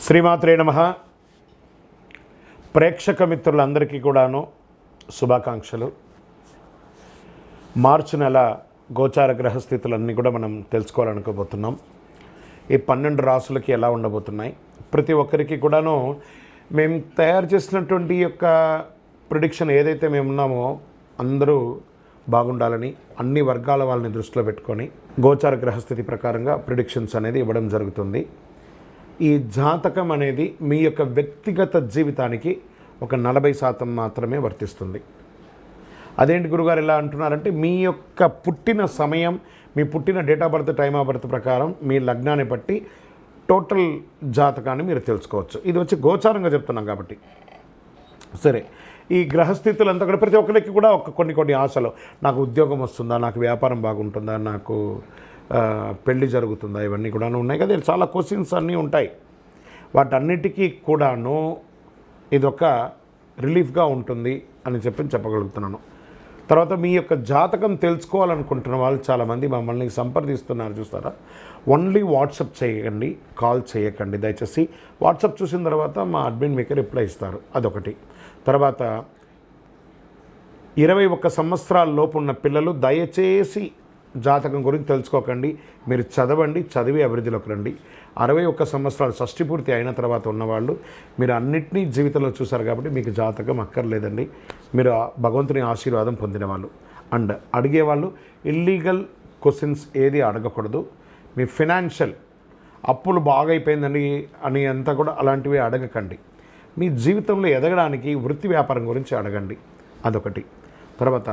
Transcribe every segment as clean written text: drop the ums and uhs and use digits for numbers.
శ్రీమాత్రే నమః. ప్రేక్షక మిత్రులందరికీ కూడాను శుభాకాంక్షలు. మార్చి నెల గోచార గ్రహస్థితులన్నీ కూడా మనం తెలుసుకోవాలనుకోబోతున్నాం. ఈ 12 రాసులకి ఎలా ఉండబోతున్నాయి, ప్రతి ఒక్కరికి కూడాను మేము తయారు చేసినటువంటి యొక్క ప్రిడిక్షన్ ఏదైతే మేము ఉన్నామో అందరూ బాగుండాలని అన్ని వర్గాల వాళ్ళని దృష్టిలో పెట్టుకొని గోచార గ్రహస్థితి ప్రకారంగా ప్రిడిక్షన్స్ అనేది ఇవ్వడం జరుగుతుంది. ఈ జాతకం అనేది మీ యొక్క వ్యక్తిగత జీవితానికి ఒక 40% మాత్రమే వర్తిస్తుంది. అదేంటి గురుగారు ఇలా అంటున్నారంటే, మీ యొక్క పుట్టిన సమయం, మీ పుట్టిన date of birth, time of birth ప్రకారం మీ లగ్నాన్ని బట్టి టోటల్ జాతకాన్ని మీరు తెలుసుకోవచ్చు. ఇది వచ్చి గోచారంగా చెప్తున్నాం కాబట్టి. సరే, ఈ గ్రహస్థితులంతా కూడా ప్రతి ఒక్కరికి కూడా కొన్ని ఆశలు, నాకు ఉద్యోగం వస్తుందా, నాకు వ్యాపారం బాగుంటుందా, నాకు పెళ్ళి జరుగుతుందా, ఇవన్నీ కూడా ఉన్నాయి కదా. చాలా క్వశ్చన్స్ అన్నీ ఉంటాయి. వాటన్నిటికీ కూడాను ఇదొక రిలీఫ్గా ఉంటుంది అని చెప్పగలుగుతున్నాను. తర్వాత మీ యొక్క జాతకం తెలుసుకోవాలనుకుంటున్న వాళ్ళు చాలామంది మమ్మల్ని సంప్రదిస్తున్నారు, చూస్తారా. ఓన్లీ వాట్సాప్ చేయకండి, కాల్ చేయకండి దయచేసి. వాట్సాప్ చూసిన తర్వాత మా అడ్మిన్ మీకు రిప్లై ఇస్తారు, అదొకటి. తర్వాత 21 సంవత్సరాల లోపు ఉన్న పిల్లలు దయచేసి జాతకం గురించి తెలుసుకోకండి. మీరు చదవండి, చదివి అభివృద్ధిలోకి రండి. 61 సంవత్సరాలు షష్ఠి పూర్తి అయిన తర్వాత ఉన్నవాళ్ళు, మీరు అన్నింటినీ జీవితంలో చూశారు కాబట్టి మీకు జాతకం అక్కర్లేదండి. మీరు భగవంతుని ఆశీర్వాదం పొందినవాళ్ళు. అండ్ అడిగేవాళ్ళు ఇల్లీగల్ క్వశ్చన్స్ ఏది అడగకూడదు. మీ ఫినాన్షియల్ అప్పులు బాగా అయిపోయిందండి అని అంతా కూడా అలాంటివి అడగకండి. మీ జీవితంలో ఎదగడానికి వృత్తి వ్యాపారం గురించి అడగండి, అదొకటి. తర్వాత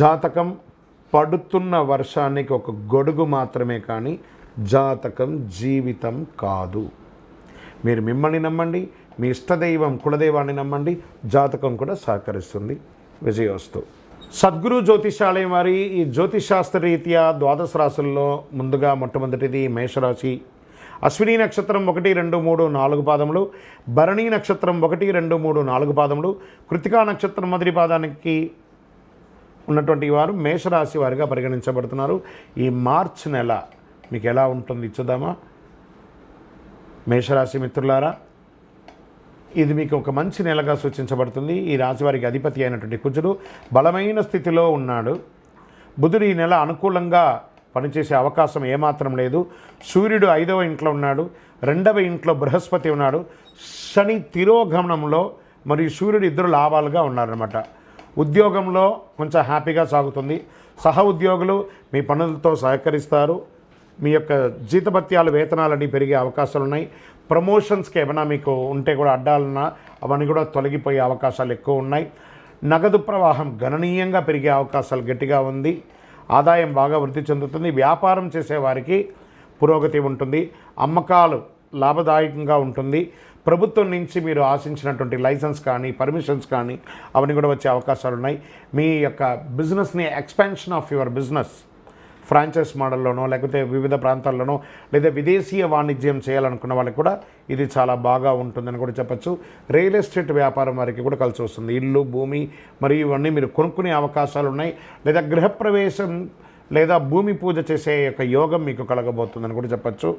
జాతకం పడుతున్న వర్షానికి ఒక గొడుగు మాత్రమే, కానీ జాతకం జీవితం కాదు. మీరు మిమ్మల్ని నమ్మండి, మీ ఇష్టదైవం కులదైవాన్ని నమ్మండి, జాతకం కూడా సహకరిస్తుంది. విజయోస్తు. సద్గురు జ్యోతిషాలయం వారి ఈ జ్యోతిషాస్త్ర రీత్యా 12 రాశుల్లో ముందుగా మొట్టమొదటిది మేషరాశి. అశ్విని నక్షత్రం 1, 2, 3, 4 పాదములు, భరణి నక్షత్రం 1, 2, 3, 4 పాదములు, కృతికా నక్షత్రం మొదటి పాదానికి ఉన్నటువంటి వారు మేషరాశి వారిగా పరిగణించబడుతున్నారు. ఈ మార్చి నెల మీకు ఎలా ఉంటుంది చూద్దామా. మేషరాశి మిత్రులారా, ఇది మీకు ఒక మంచి నెలగా సూచించబడుతుంది. ఈ రాశి వారికి అధిపతి అయినటువంటి కుజుడు బలమైన స్థితిలో ఉన్నాడు. బుధుడు ఈ నెల అనుకూలంగా పనిచేసే అవకాశం ఏమాత్రం లేదు. సూర్యుడు 5వ ఇంట్లో ఉన్నాడు, 2వ ఇంట్లో బృహస్పతి ఉన్నాడు. శని తిరోగమనంలో మరియు సూర్యుడు ఇద్దరు లాభాలుగా ఉన్నారన్నమాట. ఉద్యోగంలో కొంచెం హ్యాపీగా సాగుతుంది. సహ ఉద్యోగులు మీ పనులతో సహకరిస్తారు. మీ యొక్క జీతభత్యాలు, వేతనాలన్నీ పెరిగే అవకాశాలు ఉన్నాయి. ప్రమోషన్స్కి ఏమైనా మీకు ఉంటే కూడా అడ్డాలన్నా అవన్నీ కూడా తొలగిపోయే అవకాశాలు ఎక్కువ ఉన్నాయి. నగదు ప్రవాహం గణనీయంగా పెరిగే అవకాశాలు గట్టిగా ఉంది. ఆదాయం బాగా వృద్ధి చెందుతుంది. వ్యాపారం చేసేవారికి పురోగతి ఉంటుంది. అమ్మకాలు లాభదాయకంగా ఉంటుంది. ప్రభుత్వం నుంచి మీరు ఆశించినటువంటి లైసెన్స్ కానీ, పర్మిషన్స్ కానీ అవన్నీ కూడా వచ్చే అవకాశాలు ఉన్నాయి. మీ యొక్క బిజినెస్ని expansion of your business franchise మోడల్లోనో, లేకపోతే వివిధ ప్రాంతాల్లోనో, లేదా విదేశీయ వాణిజ్యం చేయాలనుకున్న వాళ్ళకి కూడా ఇది చాలా బాగా ఉంటుందని కూడా చెప్పచ్చు. రియల్ ఎస్టేట్ వ్యాపారం వారికి కూడా కలిసి వస్తుంది. ఇల్లు, భూమి మరియు ఇవన్నీ మీరు కొనుక్కునే అవకాశాలు ఉన్నాయి. లేదా గృహప్రవేశం లేదా భూమి పూజ చేసే యొక్క యోగం మీకు కలగబోతుందని కూడా చెప్పచ్చు.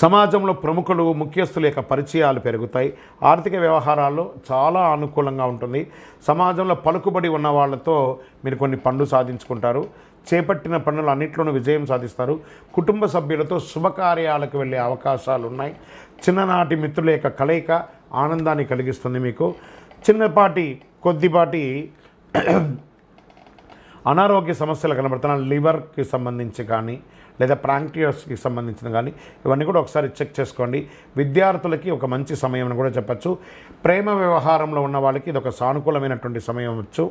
సమాజంలో ప్రముఖులు, ముఖ్యస్తుల యొక్క పరిచయాలు పెరుగుతాయి. ఆర్థిక వ్యవహారాల్లో చాలా అనుకూలంగా ఉంటుంది. సమాజంలో పలుకుబడి ఉన్న వాళ్ళతో మీరు కొన్ని పనులు సాధించుకుంటారు. చేపట్టిన పనులు అన్నింటిలోనూ విజయం సాధిస్తారు. కుటుంబ సభ్యులతో శుభకార్యాలకు వెళ్ళే అవకాశాలు ఉన్నాయి. చిన్ననాటి మిత్రుల యొక్క కలయిక ఆనందాన్ని కలిగిస్తుంది. మీకు కొద్దిపాటి అనారోగ్య సమస్యలు కనబడుతున్నాయి. లివర్కి సంబంధించి కానీ, లేదా ప్రాంక్టియస్కి సంబంధించిన కానీ ఇవన్నీ కూడా ఒకసారి చెక్ చేసుకోండి. విద్యార్థులకి ఒక మంచి సమయం అని కూడా చెప్పచ్చు. ప్రేమ వ్యవహారంలో ఉన్న వాళ్ళకి ఇది ఒక సానుకూలమైనటువంటి సమయం వచ్చు.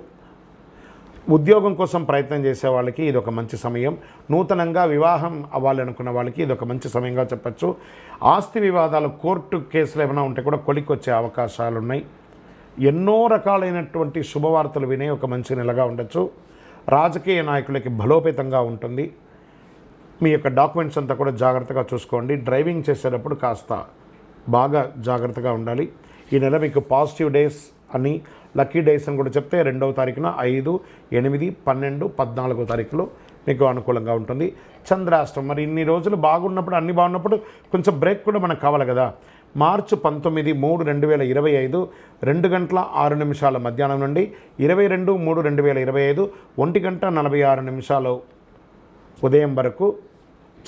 ఉద్యోగం కోసం ప్రయత్నం చేసే వాళ్ళకి ఇది ఒక మంచి సమయం. నూతనంగా వివాహం అవ్వాలనుకున్న వాళ్ళకి ఇది ఒక మంచి సమయంగా చెప్పచ్చు. ఆస్తి వివాదాలు, కోర్టు కేసులు ఏమైనా ఉంటే కూడా కొలిక్కొచ్చే అవకాశాలు ఉన్నాయి. ఎన్నో రకాలైనటువంటి శుభవార్తలు వినే ఒక మంచి నెలగా ఉండొచ్చు. రాజకీయ నాయకులకి బలోపేతంగా ఉంటుంది. మీ యొక్క డాక్యుమెంట్స్ అంతా కూడా జాగ్రత్తగా చూసుకోండి. డ్రైవింగ్ చేసేటప్పుడు కాస్త బాగా జాగ్రత్తగా ఉండాలి. ఈ నెల మీకు పాజిటివ్ డేస్ అని, లక్కీ డేస్ అని కూడా చెప్తే 2వ తారీఖున 5, 8, 12, 14 తారీఖులో మీకు అనుకూలంగా ఉంటుంది. చంద్రాష్టమం, మరి ఇన్ని రోజులు బాగున్నప్పుడు, అన్ని బాగున్నప్పుడు కొంచెం బ్రేక్ కూడా మనకు కావాలి కదా. మార్చి 19/3/2025 2:06 మధ్యాహ్నం నుండి 22/3/2025 1:46 ఉదయం వరకు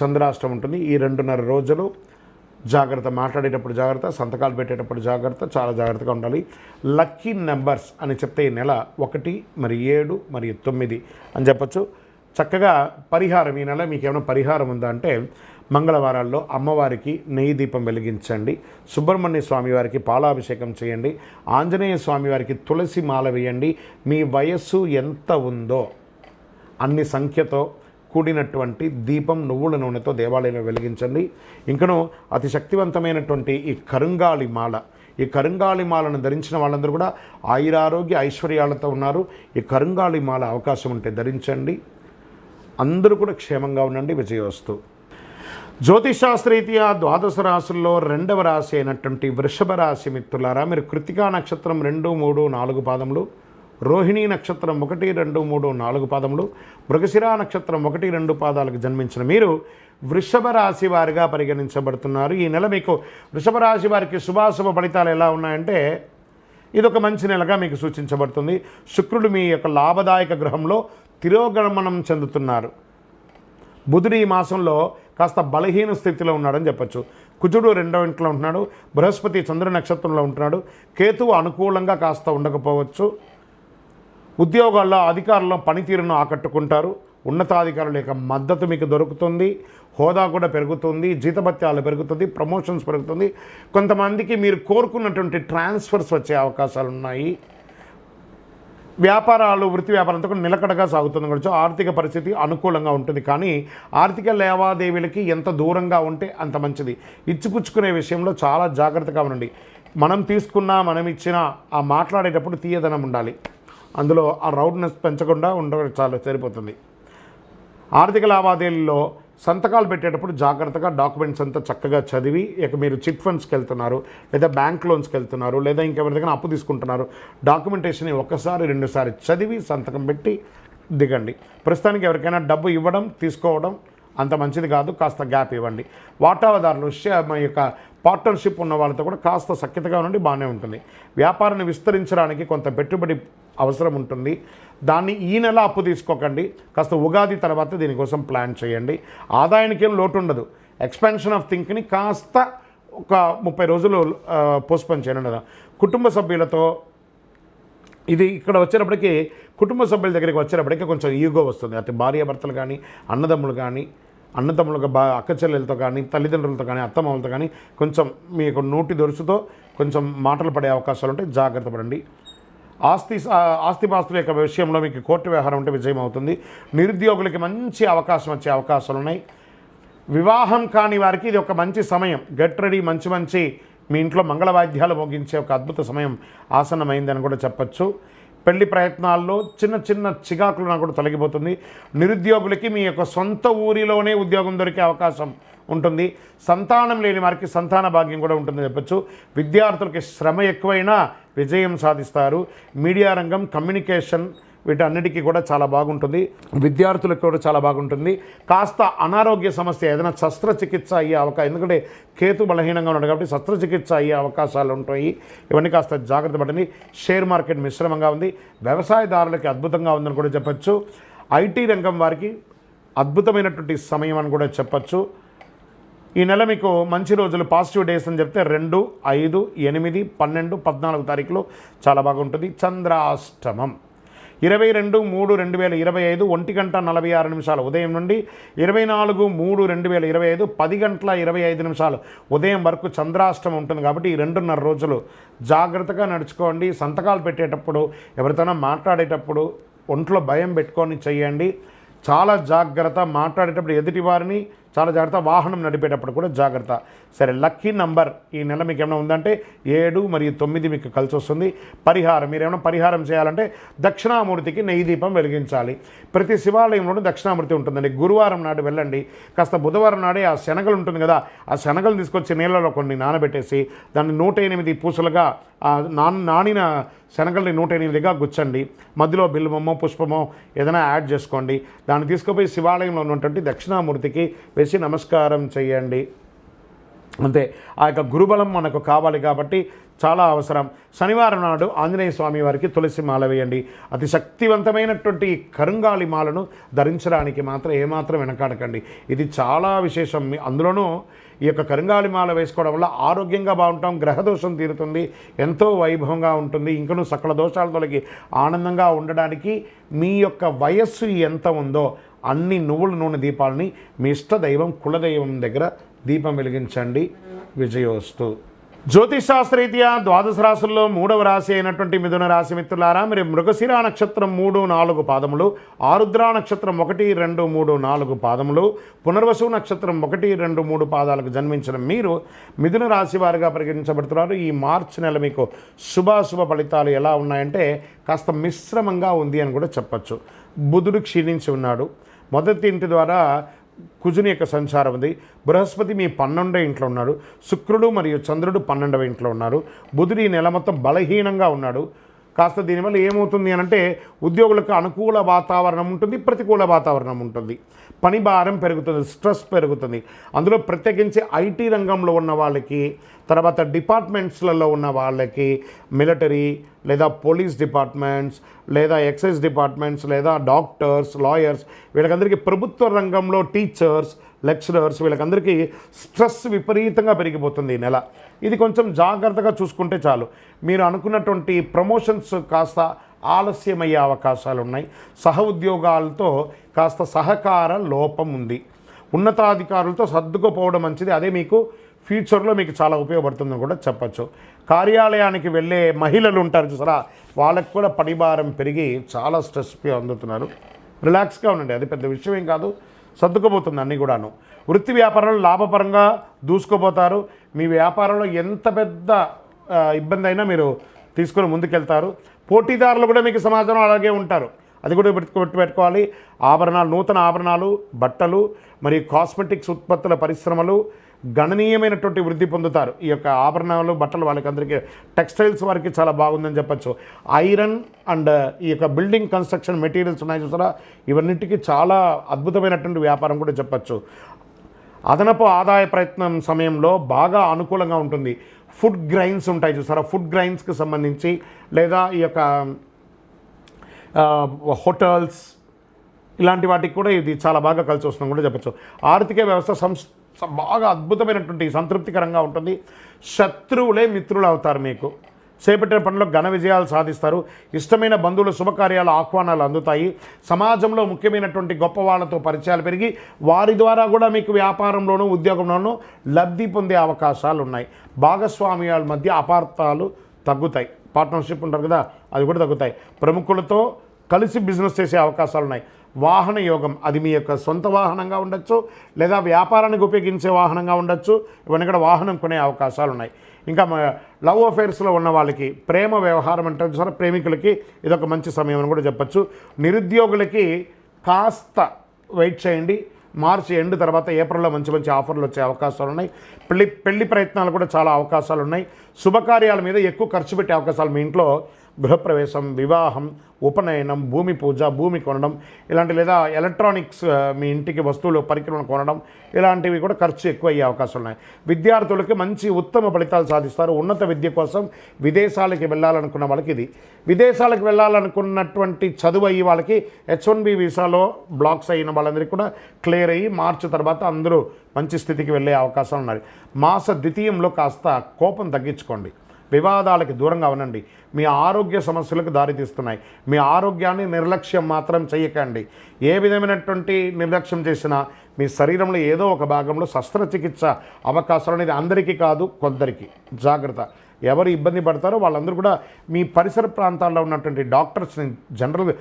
చంద్రాష్టమం ఉంటుంది. ఈ 2.5 రోజులు జాగ్రత్త, మాట్లాడేటప్పుడు జాగ్రత్త, సంతకాలు పెట్టేటప్పుడు జాగ్రత్త, చాలా జాగ్రత్తగా ఉండాలి. లక్కీ నెంబర్స్ అని చెప్తే ఈ నెల 1, మరి 7, మరియు 9 అని చెప్పచ్చు. చక్కగా పరిహారం, ఈ నెల మీకు ఏమైనా పరిహారం ఉందా అంటే, మంగళవారాల్లో అమ్మవారికి నెయ్యి దీపం వెలిగించండి, సుబ్రహ్మణ్య స్వామి వారికి పాలాభిషేకం చేయండి, ఆంజనేయ స్వామి వారికి తులసి మాల వేయండి. మీ వయస్సు ఎంత ఉందో అన్ని సంఖ్యతో కూడినటువంటి దీపం నువ్వుల నూనెతో దేవాలయంలో వెలిగించండి. ఇంకనూ అతి శక్తివంతమైనటువంటి ఈ కరుంగాళి మాల, ఈ కరుంగాళి మాలను ధరించిన వాళ్ళందరూ కూడా ఆయురారోగ్య ఐశ్వర్యాలతో ఉన్నారు. ఈ కరుంగాళి మాల అవకాశం ఉంటే ధరించండి. అందరూ కూడా క్షేమంగా ఉండండి. విజయోస్తు. జ్యోతిషాస్త్రరీత్యా 12 రాశుల్లో 2వ రాశి అయినటువంటి వృషభ రాశి మిత్రులారా, మీరు కృతికా నక్షత్రం 2, 3, 4 పాదములు, రోహిణీ నక్షత్రం 1, 2, 3, 4 పాదములు, మృగశిరా నక్షత్రం 1, 2 పాదాలకు జన్మించిన మీరు వృషభ రాశి వారిగా పరిగణించబడుతున్నారు. ఈ నెల మీకు వృషభ రాశి వారికి శుభాశుభ ఫలితాలు ఎలా ఉన్నాయంటే, ఇదొక మంచి నెలగా మీకు సూచించబడుతుంది. శుక్రుడు మీ యొక్క లాభదాయక గ్రహంలో తిరోగమనం చెందుతున్నారు. బుధుడు ఈ మాసంలో కాస్త బలహీన స్థితిలో ఉన్నాడని చెప్పచ్చు. కుజుడు 2వ ఇంట్లో ఉంటున్నాడు. బృహస్పతి చంద్ర నక్షత్రంలో ఉంటున్నాడు. కేతువు అనుకూలంగా కాస్త ఉండకపోవచ్చు. ఉద్యోగాల్లో అధికారుల పనితీరును ఆకట్టుకుంటారు. ఉన్నతాధికారుల యొక్క మద్దతు మీకు దొరుకుతుంది. హోదా కూడా పెరుగుతుంది. జీతభత్యాలు పెరుగుతుంది. ప్రమోషన్స్ పెరుగుతుంది. కొంతమందికి మీరు కోరుకున్నటువంటి ట్రాన్స్ఫర్స్ వచ్చే అవకాశాలు ఉన్నాయి. వ్యాపారాలు, వృత్తి వ్యాపారంతో కూడా నిలకడగా సాగుతుంది కూడా. ఆర్థిక పరిస్థితి అనుకూలంగా ఉంటుంది. కానీ ఆర్థిక లావాదేవీలకి ఎంత దూరంగా ఉంటే అంత మంచిది. ఇచ్చిపుచ్చుకునే విషయంలో చాలా జాగ్రత్తగా ఉండండి. మనం తీసుకున్నా, మనం ఇచ్చినా ఆ మాట్లాడేటప్పుడు తీయదనం ఉండాలి. అందులో ఆ రౌడ్నెస్ పెంచకుండా ఉండడం చాలా సరిపోతుంది. ఆర్థిక లావాదేవీల్లో సంతకాలు పెట్టేటప్పుడు జాగ్రత్తగా డాక్యుమెంట్స్ అంతా చక్కగా చదివి, ఇక మీరు చిట్ ఫండ్స్కి వెళ్తున్నారు, లేదా బ్యాంక్ లోన్స్కి వెళ్తున్నారు, లేదా ఇంకెవరి దగ్గర అప్పు తీసుకుంటున్నారు, డాక్యుమెంటేషన్ 1, 2 చదివి సంతకం పెట్టి దిగండి. ప్రస్తుతానికి ఎవరికైనా డబ్బు ఇవ్వడం, తీసుకోవడం అంత మంచిది కాదు. కాస్త గ్యాప్ ఇవ్వండి. వాటాదారులు, మా యొక్క పార్ట్నర్షిప్ ఉన్న వాళ్ళతో కూడా కాస్త సఖ్యతగా ఉండి బాగానే ఉంటుంది. వ్యాపారాన్ని విస్తరించడానికి కొంత పెట్టుబడి అవసరం ఉంటుంది. దాన్ని ఈ నెల అప్పు తీసుకోకండి. కాస్త ఉగాది తర్వాత దీనికోసం ప్లాన్ చేయండి. ఆదాయానికి ఏం లోటు ఉండదు. ఎక్స్పాన్షన్ ఆఫ్ థింక్ని కాస్త ఒక 30 రోజులు పోస్ట్పోన్ చేయండి. కుటుంబ సభ్యులతో ఇది ఇక్కడ వచ్చేటప్పటికి, కుటుంబ సభ్యుల దగ్గరికి వచ్చేటప్పటికి కొంచెం ఈగో వస్తుంది. అటు భార్యాభర్తలు కానీ, అన్నదమ్ములు కానీ, అన్నదమ్ములుగా అక్క చెల్లెలతో కానీ, తల్లిదండ్రులతో కానీ, అత్తమామలతో కానీ కొంచెం మీకు నోటి దొరుసుతో కొంచెం మాటలు పడే అవకాశాలు ఉంటాయి. జాగ్రత్త పడండి. ఆస్తిపాస్తుల యొక్క విషయంలో మీకు కోర్టు వ్యవహారం ఉంటే విజయం అవుతుంది. నిరుద్యోగులకి మంచి అవకాశం వచ్చే అవకాశాలు ఉన్నాయి. వివాహం కాని వారికి ఇది ఒక మంచి సమయం. Get ready. మంచి మీ ఇంట్లో మంగళవాద్యాలు మోగించే ఒక అద్భుత సమయం ఆసన్నమైందని కూడా చెప్పచ్చు. పెళ్లి ప్రయత్నాల్లో చిన్న చికాకులు కూడా తొలగిపోతుంది. నిరుద్యోగులకి మీ యొక్క సొంత ఊరిలోనే ఉద్యోగం దొరికే అవకాశం ఉంటుంది. సంతానం లేని వారికి సంతాన భాగ్యం కూడా ఉంటుందని చెప్పచ్చు. విద్యార్థులకి శ్రమ ఎక్కువైనా విజయం సాధిస్తారు. మీడియా రంగం, కమ్యూనికేషన్ వీటన్నిటికీ కూడా చాలా బాగుంటుంది. విద్యార్థులకు కూడా చాలా బాగుంటుంది. కాస్త అనారోగ్య సమస్య, ఏదైనా శస్త్రచికిత్స అయ్యే అవకాశం, ఎందుకంటే కేతు బలహీనంగా ఉన్నాడు కాబట్టి శస్త్రచికిత్స అయ్యే అవకాశాలు ఉంటాయి. ఇవన్నీ కాస్త జాగ్రత్త పడండి. షేర్ మార్కెట్ మిశ్రమంగా ఉంది. వ్యవసాయదారులకి అద్భుతంగా ఉందని కూడా చెప్పచ్చు. ఐటీ రంగం వారికి అద్భుతమైనటువంటి సమయం అని కూడా చెప్పచ్చు. ఈ నెల మీకు మంచి రోజులు, పాజిటివ్ డేస్ అని చెప్తే 2, 5, 8, 12, 14 తారీఖులో చాలా బాగుంటుంది. చంద్రాష్టమం 22/3/2025 1:46 ఉదయం నుండి 24/3/2025 10:25 ఉదయం వరకు చంద్రాష్టమం ఉంటుంది. కాబట్టి ఈ 2.5 రోజులు జాగ్రత్తగా నడుచుకోండి. సంతకాలు పెట్టేటప్పుడు, ఎవరితోనో మాట్లాడేటప్పుడు ఒంట్లో భయం పెట్టుకొని చేయండి. చాలా జాగ్రత్త. మాట్లాడేటప్పుడు ఎదుటి వారిని చాలా జాగ్రత్త. వాహనం నడిపేటప్పుడు కూడా జాగ్రత్త. సరే, లక్కీ నంబర్ ఈ నెల మీకు ఏమైనా ఉందంటే 7 మరియు 9 మీకు కలిసి వస్తుంది. పరిహారం, మీరు ఏమైనా పరిహారం చేయాలంటే దక్షిణామూర్తికి నెయ్యి దీపం వెలిగించాలి. ప్రతి శివాలయంలోనూ దక్షిణామూర్తి ఉంటుందండి. గురువారం నాడు వెళ్ళండి. కాస్త బుధవారం నాడే ఆ శనగలు ఉంటుంది కదా, ఆ శనగలు తీసుకొచ్చి నీళ్ళలో కొన్ని నానబెట్టేసి దాన్ని 108 పూసలుగా నానిన శనగల్ని 108గా గుచ్చండి, మధ్యలో బిల్వమో పుష్పమో ఏదైనా యాడ్ చేసుకోండి, దాన్ని తీసుకుపోయి శివాలయంలో ఉన్నటువంటి దక్షిణామూర్తికి వేసి నమస్కారం చేయండి. అంతే. ఆ యొక్క గురుబలం మనకు కావాలి కాబట్టి చాలా అవసరం. శనివారం నాడు ఆంజనేయ స్వామి వారికి తులసి మాల వేయండి. అతి శక్తివంతమైనటువంటి కరుంగాలి మాలను ధరించడానికి మాత్రం ఏమాత్రం వెనకాడకండి. ఇది చాలా విశేషం. అందులోనూ ఈ యొక్క కరుంగాలి మాల వేసుకోవడం వల్ల ఆరోగ్యంగా బాగుంటాం, గ్రహదోషం తీరుతుంది, ఎంతో వైభవంగా ఉంటుంది. ఇంకనూ సకల దోషాల తొలగి ఆనందంగా ఉండడానికి మీ యొక్క వయస్సు ఎంత ఉందో అన్ని నువ్వుల నూనె దీపాలని మీ ఇష్ట దైవం కులదైవం దగ్గర దీపం వెలిగించండి. విజయోస్తు. జ్యోతిషాస్త్రరీత్యా ద్వాదశ రాశుల్లో 3వ రాశి అయినటువంటి మిథున రాశి మిత్రులారా, మీరు మృగశిర నక్షత్రం 3, 4 పాదములు, ఆరుద్ర నక్షత్రం 1, 2, 3, 4 పాదములు, పునర్వసు నక్షత్రం 1, 2, 3 పాదాలకు జన్మించిన మీరు మిథున రాశి వారిగా పరిగణించబడుతున్నారు. ఈ మార్చి నెల మీకు శుభాశుభ ఫలితాలు ఎలా ఉన్నాయంటే కాస్త మిశ్రమంగా ఉంది అని కూడా చెప్పచ్చు. బుధుడు క్షీణించి ఉన్నాడు. మొదటి ఇంటి ద్వారా కుజుని యొక్క సంచారం ఉంది. బృహస్పతి మీ 12వ ఇంట్లో ఉన్నాడు. శుక్రుడు మరియు చంద్రుడు 12వ ఇంట్లో ఉన్నారు. బుధుడు ఈ నెల మొత్తం బలహీనంగా ఉన్నాడు. కాస్త దీనివల్ల ఏమవుతుంది అని అంటే ఉద్యోగులకు అనుకూల వాతావరణం ఉంటుంది, ప్రతికూల వాతావరణం ఉంటుంది. పని భారం పెరుగుతుంది, స్ట్రెస్ పెరుగుతుంది. అందులో ప్రత్యేకించి ఐటీ రంగంలో ఉన్న వాళ్ళకి, తర్వాత డిపార్ట్మెంట్స్లలో ఉన్న వాళ్ళకి, మిలిటరీ లేదా పోలీస్ డిపార్ట్మెంట్స్ లేదా ఎక్సైజ్ డిపార్ట్మెంట్స్ లేదా డాక్టర్స్, లాయర్స్, వీళ్ళకందరికీ ప్రభుత్వ రంగంలో టీచర్స్, లెక్చరర్స్, వీళ్ళకందరికీ స్ట్రెస్ విపరీతంగా పెరిగిపోతుంది ఈ నెల. ఇది కొంచెం జాగ్రత్తగా చూసుకుంటే చాలు. మీరు అనుకున్నటువంటి ప్రమోషన్స్ కాస్త ఆలస్యమయ్యే అవకాశాలు ఉన్నాయి. సహ ఉద్యోగాలతో కాస్త సహకార లోపం ఉంది. ఉన్నతాధికారులతో సర్దుకుపోవడం మంచిది. అదే మీకు ఫ్యూచర్లో మీకు చాలా ఉపయోగపడుతుందని కూడా చెప్పచ్చు. కార్యాలయానికి వెళ్ళే మహిళలు ఉంటారు చూసారా, వాళ్ళకి కూడా పనిభారం పెరిగి చాలా స్ట్రెస్ అందుతున్నారు. రిలాక్స్గా ఉండండి, అది పెద్ద విషయం ఏం కాదు, సర్దుకుపోతుంది అన్నీ కూడాను. వృత్తి వ్యాపారంలో లాభపరంగా దూసుకుపోతారు. మీ వ్యాపారంలో ఎంత పెద్ద ఇబ్బంది అయినా మీరు తీసుకొని ముందుకెళ్తారు. పోటీదారులు కూడా మీకు సమాజంలో అలాగే ఉంటారు, అది కూడా పెట్టుకోవాలి. ఆభరణాలు, నూతన ఆభరణాలు, బట్టలు మరియు కాస్మెటిక్స్ ఉత్పత్తుల పరిశ్రమలు గణనీయమైనటువంటి వృద్ధి పొందుతారు. ఈ యొక్క ఆభరణాలు, బట్టలు వాళ్ళకి అందరికీ, టెక్స్టైల్స్ వారికి చాలా బాగుందని చెప్పచ్చు. ఐరన్ అండ్ ఈ యొక్క బిల్డింగ్ కన్స్ట్రక్షన్ మెటీరియల్స్ ఉన్నాయి చూసారా, ఇవన్నింటికి చాలా అద్భుతమైనటువంటి వ్యాపారం కూడా చెప్పచ్చు. అదనపు ఆదాయ ప్రయత్నం సమయంలో బాగా అనుకూలంగా ఉంటుంది. ఫుడ్ గ్రైన్స్ ఉంటాయి చూసారా, ఫుడ్ గ్రైన్స్కి సంబంధించి లేదా ఈ యొక్క హోటల్స్ ఇలాంటి వాటికి కూడా ఇది చాలా బాగా కలిసి వస్తుందని కూడా చెప్పచ్చు. ఆర్థిక వ్యవస్థ బాగా అద్భుతమైనటువంటి సంతృప్తికరంగా ఉంటుంది. శత్రువులే మిత్రులు అవుతారు. మీకు చేపట్టిన పనుల్లో ఘన విజయాలు సాధిస్తారు. ఇష్టమైన బంధువుల శుభకార్యాల ఆహ్వానాలు అందుతాయి. సమాజంలో ముఖ్యమైనటువంటి గొప్ప వాళ్ళతో పరిచయాలు పెరిగి వారి ద్వారా కూడా మీకు వ్యాపారంలోనూ ఉద్యోగంలోనూ లబ్ధి పొందే అవకాశాలు ఉన్నాయి. భాగస్వామ్యాల మధ్య అపార్థాలు తగ్గుతాయి. పార్ట్నర్షిప్ ఉంటారు కదా, అది కూడా తగ్గుతాయి. ప్రముఖులతో కలిసి బిజినెస్ చేసే అవకాశాలు ఉన్నాయి. వాహన యోగం, అది మీ యొక్క సొంత వాహనంగా ఉండొచ్చు లేదా వ్యాపారానికి ఉపయోగించే వాహనంగా ఉండొచ్చు. ఇవన్నీ కూడా వాహనం కొనే అవకాశాలు ఉన్నాయి. ఇంకా లవ్ అఫైర్స్లో ఉన్న వాళ్ళకి, ప్రేమ వ్యవహారం అంటే సరే ప్రేమికులకి ఇదొక మంచి సమయం అని కూడా చెప్పచ్చు. నిరుద్యోగులకి కాస్త వెయిట్ చేయండి. మార్చి ఎండ్ తర్వాత ఏప్రిల్లో మంచి మంచి ఆఫర్లు వచ్చే అవకాశాలు ఉన్నాయి. పెళ్లి ప్రయత్నాలు కూడా చాలా అవకాశాలు ఉన్నాయి. శుభకార్యాల మీద ఎక్కువ ఖర్చు పెట్టే అవకాశాలు, మీ ఇంట్లో గృహప్రవేశం, వివాహం, ఉపనయనం, భూమి పూజ, భూమి కొనడం ఇలాంటి, లేదా ఎలక్ట్రానిక్స్ మీ ఇంటికి వస్తువులు పరికరాలను కొనడం, ఇలాంటివి కూడా ఖర్చు ఎక్కువ అయ్యే అవకాశాలు ఉన్నాయి. విద్యార్థులకి మంచి ఉత్తమ ఫలితాలు సాధిస్తారు. ఉన్నత విద్య కోసం విదేశాలకి వెళ్ళాలనుకున్న వాళ్ళకి ఇది. విదేశాలకు వెళ్ళాలనుకున్నటువంటి చదువు అయ్యి వాళ్ళకి H1B వీసాలో బ్లాక్స్ అయిన వాళ్ళందరికీ కూడా క్లియర్ అయ్యి మార్చి తర్వాత అందరూ మంచి స్థితికి వెళ్ళే అవకాశాలు ఉన్నాయి. మాస ద్వితీయంలో కాస్త కోపం తగ్గించుకోండి. వివాదాలకి దూరంగా ఉండండి. మీ ఆరోగ్య సమస్యలకు దారితీస్తున్నాయి. మీ ఆరోగ్యాన్ని నిర్లక్ష్యం మాత్రం చేయకండి. ఏ విధమైనటువంటి నిర్లక్ష్యం చేసినా మీ శరీరంలో ఏదో ఒక భాగంలో శస్త్రచికిత్స అవకాశాలు అనేది అందరికీ కాదు, కొందరికి. జాగ్రత్త. ఎవరు ఇబ్బంది పడతారో వాళ్ళందరూ కూడా మీ పరిసర ప్రాంతాల్లో ఉన్నటువంటి డాక్టర్స్ని జనరల్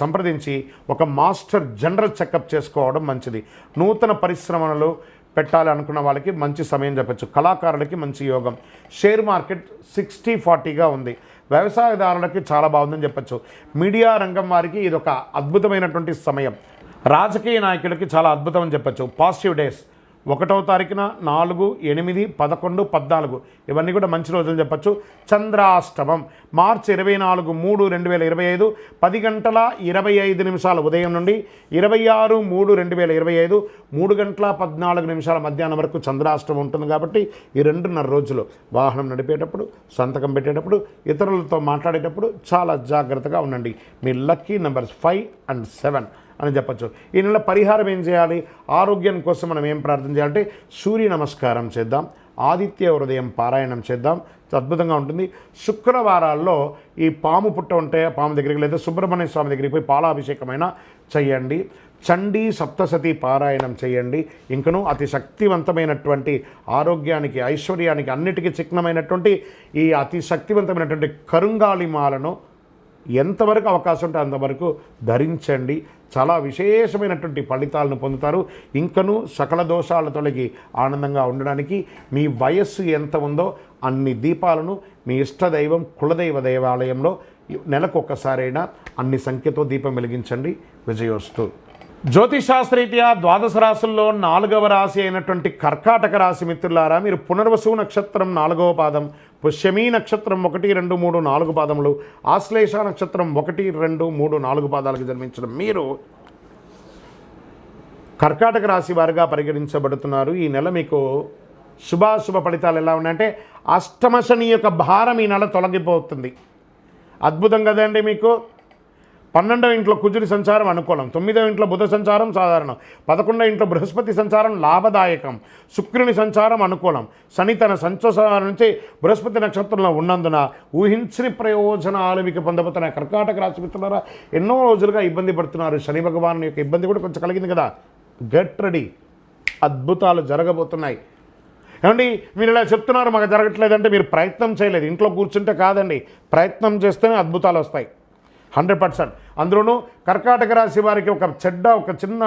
సంప్రదించి ఒక మాస్టర్ జనరల్ చెకప్ చేసుకోవడం మంచిది. నూతన పరిశ్రమలు పెట్టాలి అనుకున్న వాళ్ళకి మంచి సమయం చెప్పచ్చు. కళాకారులకి మంచి యోగం. షేర్ మార్కెట్ 60-40గా ఉంది. వ్యవసాయదారులకి చాలా బాగుందని చెప్పచ్చు. మీడియా రంగం వారికి ఇది ఒక అద్భుతమైనటువంటి సమయం. రాజకీయ నాయకులకి చాలా అద్భుతం అని చెప్పచ్చు. Positive days. 1వ తారీఖున 4, 8, 11, 14 ఇవన్నీ కూడా మంచి రోజులు చెప్పచ్చు. చంద్రాష్టమం మార్చి 24, 3, 2025 10:25 ఉదయం నుండి 26, 3, 2025 3:14 మధ్యాహ్నం వరకు చంద్రాష్టమం ఉంటుంది. కాబట్టి ఈ 2.5 రోజులు వాహనం నడిపేటప్పుడు, సంతకం పెట్టేటప్పుడు, ఇతరులతో మాట్లాడేటప్పుడు చాలా జాగ్రత్తగా ఉండండి. మీ లక్కీ నెంబర్స్ 5 and 7 అని చెప్పచ్చు. ఈ నెల పరిహారం ఏం చేయాలి? ఆరోగ్యం కోసం మనం ఏం ప్రార్థన చేయాలంటే సూర్య నమస్కారం చేద్దాం, ఆదిత్య హృదయం పారాయణం చేద్దాం, అద్భుతంగా ఉంటుంది. శుక్రవారాల్లో ఈ పాము పుట్ట ఉంటే పాము దగ్గరికి లేదా సుబ్రహ్మణ్య స్వామి దగ్గరికి పోయి పాలాభిషేకమైన చేయండి. చండీ సప్తసతి పారాయణం చేయండి. ఇంకనూ అతి శక్తివంతమైనటువంటి ఆరోగ్యానికి, ఐశ్వర్యానికి, అన్నిటికీ చిహ్నమైనటువంటి ఈ అతి శక్తివంతమైనటువంటి కరుంగాళిమాలను ఎంతవరకు అవకాశం ఉంటే అంతవరకు ధరించండి. చాలా విశేషమైనటువంటి ఫలితాలను పొందుతారు. ఇంకనూ సకల దోషాల తొలగి ఆనందంగా ఉండడానికి మీ వయస్సు ఎంత ఉందో అన్ని దీపాలను మీ ఇష్టదైవం కులదైవ దేవాలయంలో నెలకొకసారైనా అన్ని సంఖ్యతో దీపం వెలిగించండి. విజయోస్తు. జ్యోతిషాస్త్రరీత్యా ద్వాదశ రాశుల్లో 4వ రాశి అయినటువంటి కర్కాటక రాశి మిత్రులారా, మీరు పునర్వసు నక్షత్రం 4వ పాదం, పుష్యమీ నక్షత్రం 1, 2, 3, 4 పాదములు, ఆశ్లేష నక్షత్రం 1, 2, 3, 4 పాదాలకు జన్మించిన మీరు కర్కాటక రాశి వారిగా పరిగణించబడుతున్నారు. ఈ నెల మీకు శుభాశుభ ఫలితాలు ఎలా ఉన్నాయంటే, అష్టమ శని యొక్క భారం ఈ నెల తొలగిపోతుంది. అద్భుతం కదండి. మీకు 12వ ఇంట్లో కుజుడి సంచారం అనుకూలం, 9వ ఇంట్లో బుధ సంచారం సాధారణం, 11వ ఇంట్లో బృహస్పతి సంచారం లాభదాయకం, శుక్రుని సంచారం అనుకూలం, శని తన సంచారం నుంచి బృహస్పతి నక్షత్రంలో ఉన్నందున ఊహించని ప్రయోజనాలు మీకు పొందబోతున్న కర్కాటక రాశి మిత్రులారా, ఎన్నో రోజులుగా ఇబ్బంది పడుతున్నారు. శని భగవాను యొక్క ఇబ్బంది కూడా కొంచెం కలిగింది కదా. గెట్ రెడీ, అద్భుతాలు జరగబోతున్నాయి. ఏమండి మీరు ఇలా చెప్తున్నారు మాకు జరగట్లేదంటే మీరు ప్రయత్నం చేయలేదు. ఇంట్లో కూర్చుంటే కాదండి, ప్రయత్నం చేస్తేనే అద్భుతాలు వస్తాయి 100%. అందులోనూ కర్కాటక రాశి వారికి ఒక చిన్న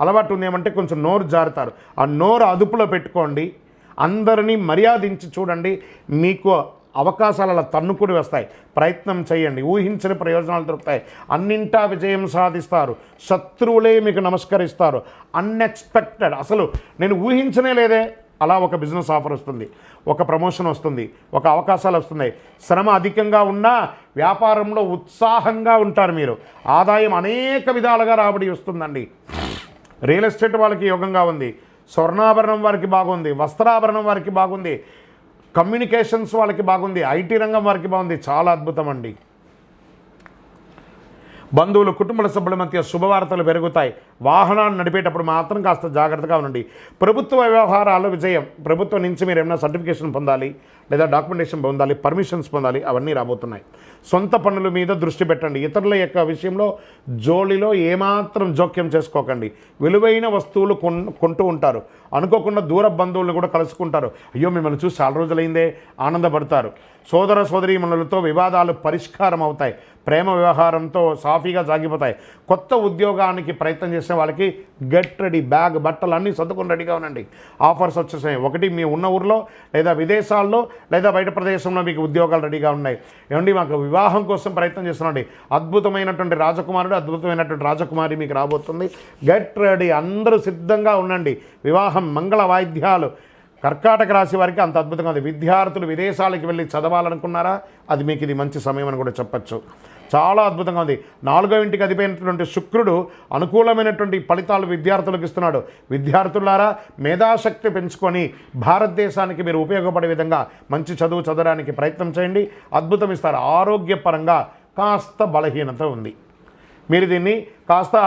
అలవాటు ఉంది. ఏమంటే కొంచెం నోరు జారుతారు. ఆ నోరు అదుపులో పెట్టుకోండి. అందరినీ మర్యాదించి చూడండి. మీకు అవకాశాలు అలా తన్నుకుని వస్తాయి. ప్రయత్నం చేయండి. ఊహించని ప్రయోజనాలు దొరుకుతాయి. అన్నింటా విజయం సాధిస్తారు. శత్రువులే మీకు నమస్కరిస్తారు. అన్ఎక్స్పెక్టెడ్, అసలు నేను ఊహించనే లేదే, అలా ఒక బిజినెస్ ఆఫర్ వస్తుంది, ఒక ప్రమోషన్ వస్తుంది, ఒక అవకాశాలు వస్తున్నాయి. శ్రమ అధికంగా ఉన్నా వ్యాపారంలో ఉత్సాహంగా ఉంటారు. మీరు ఆదాయం అనేక విధాలుగా రాబడి వస్తుందండి. రియల్ ఎస్టేట్ వాళ్ళకి యోగంగా ఉంది, స్వర్ణాభరణం వారికి బాగుంది, వస్త్రాభరణం వారికి బాగుంది, కమ్యూనికేషన్స్ వాళ్ళకి బాగుంది, ఐటీ రంగం వారికి బాగుంది. చాలా అద్భుతం అండి. బంధువులు, కుటుంబ సభ్యుల మధ్య శుభవార్తలు పెరుగుతాయి. వాహనాన్ని నడిపేటప్పుడు మాత్రం కాస్త జాగ్రత్తగా ఉండండి. ప్రభుత్వ వ్యవహారాల్లో విజయం. ప్రభుత్వం నుంచి మీరు ఏమైనా సర్టిఫికేషన్ పొందాలి లేదా డాక్యుమెంటేషన్ పొందాలి, పర్మిషన్స్ పొందాలి, అవన్నీ రాబోతున్నాయి. సొంత పనుల మీద దృష్టి పెట్టండి. ఇతరుల యొక్క విషయంలో జోలిలో ఏమాత్రం జోక్యం చేసుకోకండి. విలువైన వస్తువులు కొంటూ ఉంటారు. అనుకోకుండా దూర బంధువులను కూడా కలుసుకుంటారు. అయ్యో మిమ్మల్ని చూసి చాలా రోజులైందే, ఆనందపడతారు. సోదర సోదరీమణులతో వివాదాలు పరిష్కారం అవుతాయి. ప్రేమ వ్యవహారంతో సాఫీగా సాగిపోతాయి. కొత్త ఉద్యోగానికి ప్రయత్నం చేసే వాళ్ళకి గెట్ రెడీ, బ్యాగ్, బట్టలు అన్నీ సర్దుకొని రెడీగా ఉండండి. ఆఫర్స్ వచ్చేసాయి. ఒకటి మీ ఉన్న ఊరిలో లేదా విదేశాల్లో లేదా బయట ప్రదేశంలో మీకు ఉద్యోగాలు రెడీగా ఉన్నాయి. ఏమండి మాకు వివాహం కోసం ప్రయత్నం చేస్తున్నాండి, అద్భుతమైనటువంటి రాజకుమారుడు, అద్భుతమైనటువంటి రాజకుమారి మీకు రాబోతుంది. గెట్ రెడీ, అందరూ సిద్ధంగా ఉండండి. వివాహం, మంగళ వాయిద్యాలు. కర్కాటక రాశి వారికి అంత అద్భుతంగా ఉంది. విద్యార్థులు విదేశాలకు వెళ్ళి చదవాలనుకున్నారా, అది మీకు ఇది మంచి సమయం అని కూడా చెప్పచ్చు. చాలా అద్భుతంగా ఉంది. 4వ ఇంటికి అధిపైనటువంటి శుక్రుడు అనుకూలమైనటువంటి ఫలితాలు విద్యార్థులకు ఇస్తున్నాడు. విద్యార్థులారా, మేధాశక్తి పెంచుకొని భారతదేశానికి మీరు ఉపయోగపడే విధంగా మంచి చదువు చదవడానికి ప్రయత్నం చేయండి. అద్భుతం ఇస్తారు. ఆరోగ్యపరంగా కాస్త బలహీనత ఉంది. మీరు దీన్ని కాస్త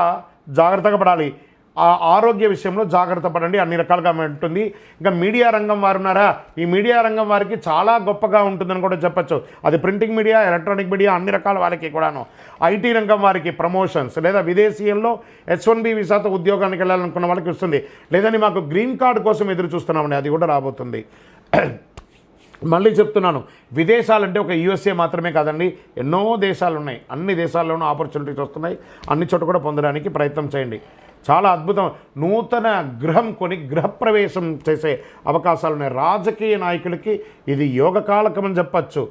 జాగ్రత్తగా పడాలి. ఆ ఆరోగ్య విషయంలో జాగ్రత్త పడండి. అన్ని రకాలుగా ఉంటుంది. ఇంకా మీడియా రంగం వారు ఉన్నారా, ఈ మీడియా రంగం వారికి చాలా గొప్పగా ఉంటుందని కూడా చెప్పచ్చు. అది ప్రింటింగ్ మీడియా, ఎలక్ట్రానిక్ మీడియా, అన్ని రకాల వారికి కూడాను. ఐటీ రంగం వారికి ప్రమోషన్స్ లేదా విదేశీయంలో H1B వీసాతో ఉద్యోగానికి వెళ్ళాలనుకున్న వాళ్ళకి వస్తుంది. లేదని మాకు గ్రీన్ కార్డు కోసం ఎదురు చూస్తున్నామండి, అది కూడా రాబోతుంది. మళ్ళీ చెప్తున్నాను, విదేశాలంటే ఒక USA మాత్రమే కాదండి, ఎన్నో దేశాలు ఉన్నాయి. అన్ని దేశాల్లోనూ ఆపర్చునిటీస్ వస్తున్నాయి. అన్ని చోట కూడా పొందడానికి ప్రయత్నం చేయండి. చాలా అద్భుతం. నూతన గృహం కొని గృహప్రవేశం చేసే అవకాశాలు ఉన్నాయి. రాజకీయ నాయకులకి ఇది యోగకాలకం అని చెప్పచ్చు.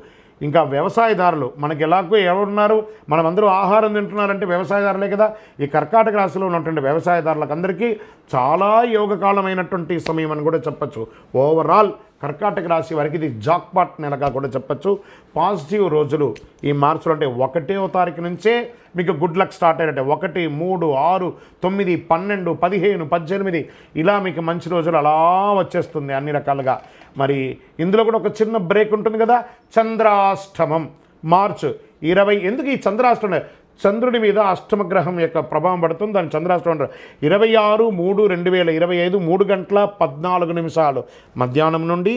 ఇంకా వ్యవసాయదారులు మనకి ఎలాగో ఎవరున్నారు, మనమందరూ ఆహారం తింటున్నారంటే వ్యవసాయదారులే కదా. ఈ కర్కాటక రాశిలో ఉన్నటువంటి వ్యవసాయదారులకు అందరికీ చాలా యోగకాలమైనటువంటి సమయం అని కూడా చెప్పచ్చు. ఓవరాల్ కర్కాటక రాశి వారికి ఇది జాక్పాట్ నెలగా కూడా చెప్పచ్చు. పాజిటివ్ రోజులు ఈ మార్చిలో అంటే 1వ తారీఖు నుంచే మీకు గుడ్ లక్ స్టార్ట్ అయినట్టే. 1, 3, 6, 9, 12, 15, 18 ఇలా మీకు మంచి రోజులు అలా వచ్చేస్తుంది అన్ని రకాలుగా. మరి ఇందులో కూడా ఒక చిన్న బ్రేక్ ఉంటుంది కదా, చంద్రాష్టమం మార్చ్ 20. ఎందుకు ఈ చంద్రాష్టమం? చంద్రుడి మీద అష్టమ గ్రహం యొక్క ప్రభావం పడుతుంది, దాని చంద్రాష్టమం అంటారు. 26/3/2025 3:14 మధ్యాహ్నం నుండి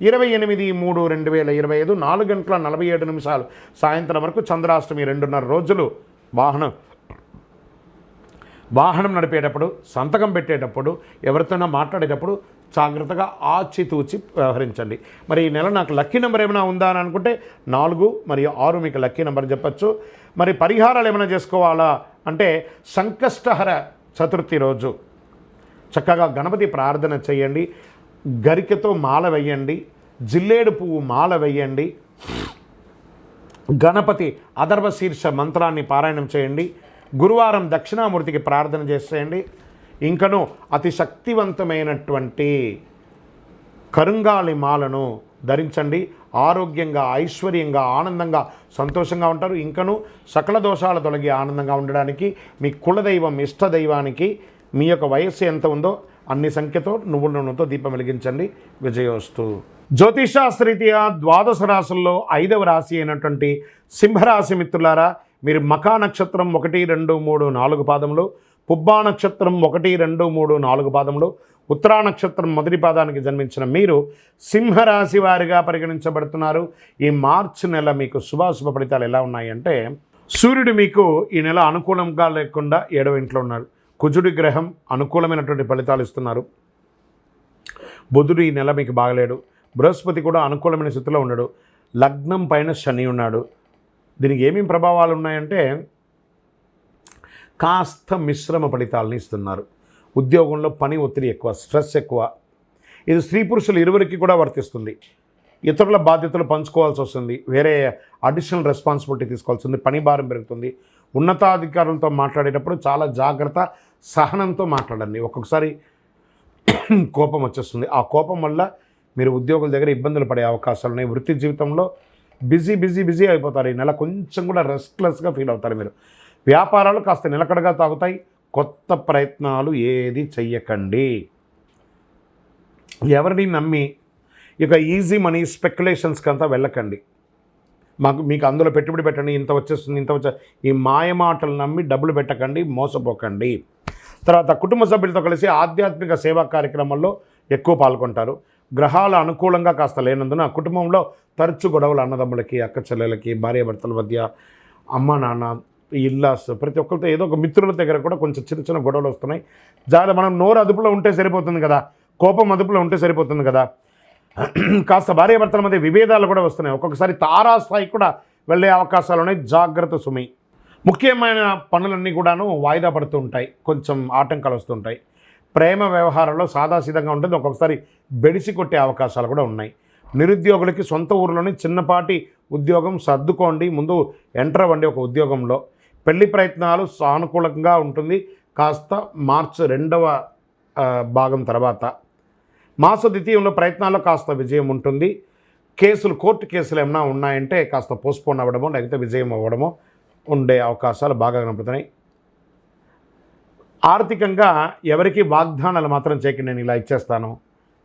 28/3/2025 4:47 సాయంత్రం వరకు చంద్రాష్టమి 2.5 రోజులు. వాహనం నడిపేటప్పుడు, సంతకం పెట్టేటప్పుడు, ఎవరితోనైనా మాట్లాడేటప్పుడు జాగ్రత్తగా ఆచితూచి వ్యవహరించండి. మరి ఈ నెల నాకు లక్కీ నెంబర్ ఏమైనా ఉందా అని అనుకుంటే 4 మరియు 6 మీకు లక్కీ నెంబర్ చెప్పచ్చు. మరి పరిహారాలు ఏమైనా చేసుకోవాలా అంటే సంకష్టహర చతుర్థి రోజు చక్కగా గణపతి ప్రార్థన చేయండి, గరికతో మాల వేయండి, జిల్లేడు పువ్వు మాల వేయండి, గణపతి అథర్వ శీర్ష మంత్రాన్ని పారాయణం చేయండి, గురువారం దక్షిణామూర్తికి ప్రార్థన చేసేయండి. ఇంకను అతి శక్తివంతమైనటువంటి కరుంగాలి మాలను ధరించండి. ఆరోగ్యంగా, ఐశ్వర్యంగా, ఆనందంగా, సంతోషంగా ఉంటారు. ఇంకను సకల దోషాలు తొలగి ఆనందంగా ఉండడానికి మీ కులదైవం, ఇష్టదైవానికి మీ యొక్క వయస్సు ఎంత ఉందో అన్ని సంఖ్యతో నువ్వుల నూనెతో దీపం వెలిగించండి. విజయోస్తు. జ్యోతిషాస్త్రరీత్యా ద్వాదశ రాశుల్లో 5వ రాశి అయినటువంటి సింహరాశి మిత్రులారా, మీరు మఖా నక్షత్రం 1, 2, 3, 4 పాదములు, పుబ్బా నక్షత్రం 1, 2, 3, 4 పాదములు, ఉత్తరా నక్షత్రం మొదటి పాదానికి జన్మించిన మీరు సింహరాశి వారిగా పరిగణించబడుతున్నారు. ఈ మార్చి నెల మీకు శుభాశుభ ఫలితాలు ఎలా ఉన్నాయంటే, సూర్యుడు మీకు ఈ నెల అనుకూలంగా లేకుండా 7వ ఇంట్లో ఉన్నాడు. కుజుడి గ్రహం అనుకూలమైనటువంటి ఫలితాలు ఇస్తున్నారు. బుధుడు ఈ నెల మీకు బాగలేడు. బృహస్పతి కూడా అనుకూలమైన స్థితిలో ఉన్నాడు. లగ్నం పైన శని ఉన్నాడు. దీనికి ఏమేమి ప్రభావాలు ఉన్నాయంటే కాస్త మిశ్రమ ఫలితాలను ఇస్తున్నారు. ఉద్యోగంలో పని ఒత్తిడి ఎక్కువ, స్ట్రెస్ ఎక్కువ. ఇది స్త్రీ పురుషులు ఇరువురికి కూడా వర్తిస్తుంది. ఇతరుల బాధ్యతలు పంచుకోవాల్సి వస్తుంది, వేరే అడిషనల్ రెస్పాన్సిబిలిటీ తీసుకోవాల్సి ఉంది, పని భారం పెరుగుతుంది. ఉన్నతాధికారులతో మాట్లాడేటప్పుడు చాలా జాగ్రత్త, సహనంతో మాట్లాడండి. ఒక్కొక్కసారి కోపం వచ్చేస్తుంది. ఆ కోపం వల్ల మీరు ఉద్యోగుల దగ్గర ఇబ్బందులు పడే అవకాశాలు ఉన్నాయి. వృత్తి జీవితంలో బిజీ అయిపోతారు. ఈ నెల కొంచెం కూడా రెస్ట్లెస్గా ఫీల్ అవుతారు మీరు. వ్యాపారాలు కాస్త నిలకడగా తాగుతాయి. కొత్త ప్రయత్నాలు ఏది చెయ్యకండి. ఎవరిని నమ్మి ఇక ఈజీ మనీ స్పెక్యులేషన్స్కి అంతా వెళ్ళకండి. మీకు అందులో పెట్టుబడి పెట్టండి, ఇంత వచ్చేస్తుంది. ఈ మాయమాటలు నమ్మి డబ్బులు పెట్టకండి, మోసపోకండి. తర్వాత కుటుంబ సభ్యులతో కలిసి ఆధ్యాత్మిక సేవా కార్యక్రమాల్లో ఎక్కువ పాల్గొంటారు. గ్రహాల అనుకూలంగా కాస్త లేనందున కుటుంబంలో తరచు గొడవలు, అన్నదమ్ములకి, అక్క చెల్లెలకి, భార్యాభర్తల మధ్య, అమ్మ నాన్న, ఇల్లాస్, ప్రతి ఒక్కరితో ఏదో ఒక మిత్రుల దగ్గర కూడా కొంచెం చిన్న గొడవలు వస్తున్నాయి. మనం నోరు అదుపులో ఉంటే సరిపోతుంది కదా, కోపం అదుపులో ఉంటే సరిపోతుంది కదా. కాస్త భార్యాభర్తల మధ్య విభేదాలు కూడా వస్తున్నాయి. ఒక్కొక్కసారి తారాస్థాయి కూడా వెళ్ళే అవకాశాలు ఉన్నాయి. జాగ్రత్త సుమి. ముఖ్యమైన పనులన్నీ కూడాను వాయిదా పడుతూ ఉంటాయి, కొంచెం ఆటంకాలు వస్తుంటాయి. ప్రేమ వ్యవహారంలో సాదాసీదంగా ఉంటుంది, ఒక్కొక్కసారి బెడిసి కొట్టే అవకాశాలు కూడా ఉన్నాయి. నిరుద్యోగులకి సొంత ఊరిలోని చిన్నపాటి ఉద్యోగం సర్దుకోండి, ముందు ఎంటర్ అవ్వండి ఒక ఉద్యోగంలో. పెళ్లి ప్రయత్నాలు సానుకూలంగా ఉంటుంది కాస్త మార్చి 2వ భాగం తర్వాత. మాస ద్వితీయంలో ప్రయత్నాల్లో కాస్త విజయం ఉంటుంది. కోర్టు కేసులు ఏమైనా ఉన్నాయంటే కాస్త పోస్ట్పోన్ అవ్వడమో లేకపోతే విజయం అవ్వడమో ఉండే అవకాశాలు బాగా కనపడుతున్నాయి. ఆర్థికంగా ఎవరికి వాగ్దానాలు మాత్రం చేయకండి. నేను ఇలా ఇచ్చేస్తాను,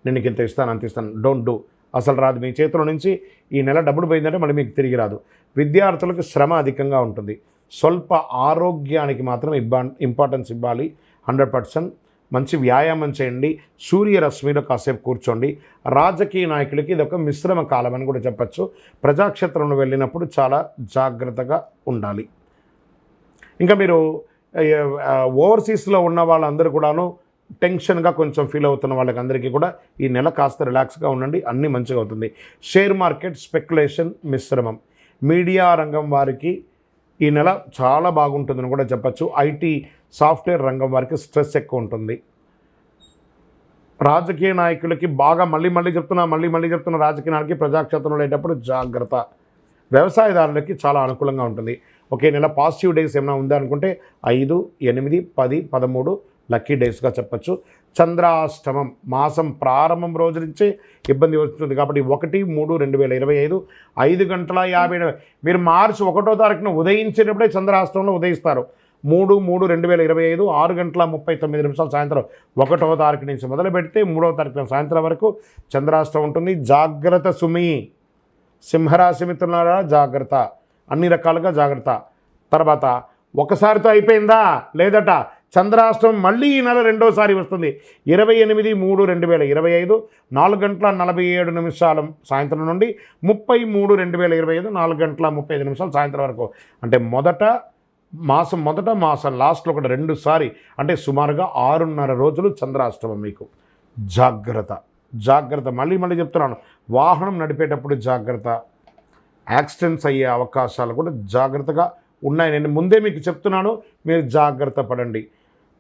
నేను ఇంత ఇస్తాను, అంత ఇస్తాను. Don't do. అసలు రాదు. మీ చేతిలో నుంచి ఈ నెల డబ్బులు పోయిందంటే మళ్ళీ మీకు తిరిగి రాదు. విద్యార్థులకు శ్రమ అధికంగా ఉంటుంది. స్వల్ప ఆరోగ్యానికి మాత్రం ఇంపార్టెన్స్ ఇవ్వాలి. 100%. మంచి వ్యాయామం చేయండి. సూర్యరశ్మిలో కాసేపు కూర్చోండి. రాజకీయ నాయకులకి ఇది ఒక మిశ్రమ కాలం అని కూడా చెప్పచ్చు. ప్రజాక్షేత్రంలో వెళ్ళినప్పుడు చాలా జాగ్రత్తగా ఉండాలి. ఇంకా మీరు ఓవర్సీస్లో ఉన్న వాళ్ళందరూ కూడాను టెన్షన్గా కొంచెం ఫీల్ అవుతున్న వాళ్ళకందరికీ కూడా ఈ నెల కాస్త రిలాక్స్గా ఉండండి, అన్నీ మంచిగా అవుతుంది. షేర్ మార్కెట్, స్పెక్యులేషన్ మిశ్రమం. మీడియా రంగం వారికి ఈ నెల చాలా బాగుంటుందని కూడా చెప్పచ్చు. ఐటీ, సాఫ్ట్వేర్ రంగం వారికి స్ట్రెస్ ఎక్కువ ఉంటుంది. రాజకీయ నాయకులకి బాగా మళ్ళీ చెప్తున్నా రాజకీయ నాయకులకి ప్రజాక్షేత్రంలో వెళ్ళేటప్పుడు జాగ్రత్త. వ్యవసాయదారులకి చాలా అనుకూలంగా ఉంటుంది. ఒకే నెల పాజిటివ్ డేస్ ఏమైనా ఉందా అనుకుంటే 5, 8, 10, 13 లక్కీ డేస్గా చెప్పచ్చు. చంద్రాష్టమం మాసం ప్రారంభం రోజు నుంచే ఇబ్బంది వస్తుంది కాబట్టి 1/3/2025 5:50 మీరు మార్చి 1వ తారీఖున ఉదయించేటప్పుడే చంద్రాష్టమంలో ఉదయిస్తారు. 3/3/2025 6:39 సాయంత్రం 1వ తారీఖు నుంచి మొదలు పెడితే 3వ తారీఖున సాయంత్రం వరకు చంద్రాష్టమం ఉంటుంది. జాగ్రత్త సుమి, సింహరాశి మిత్రులారా జాగ్రత్త, అన్ని రకాలుగా జాగ్రత్త. తర్వాత ఒకసారితో అయిపోయిందా లేదట, చంద్రాష్టమం మళ్ళీ ఈ నెల రెండోసారి వస్తుంది. 28/3/2025 4:47 సాయంత్రం నుండి 30/3/2025 4:35 సాయంత్రం వరకు. అంటే మొదట మాసం లాస్ట్లో కూడా 2 సారి, అంటే సుమారుగా 6.5 రోజులు చంద్రాష్టమం మీకు. జాగ్రత్త మళ్ళీ చెప్తున్నాను, వాహనం నడిపేటప్పుడు జాగ్రత్త. యాక్సిడెంట్స్ అయ్యే అవకాశాలు కూడా జాగ్రత్తగా ఉన్నాయి. నేను ముందే మీకు చెప్తున్నాను, మీరు జాగ్రత్త పడండి.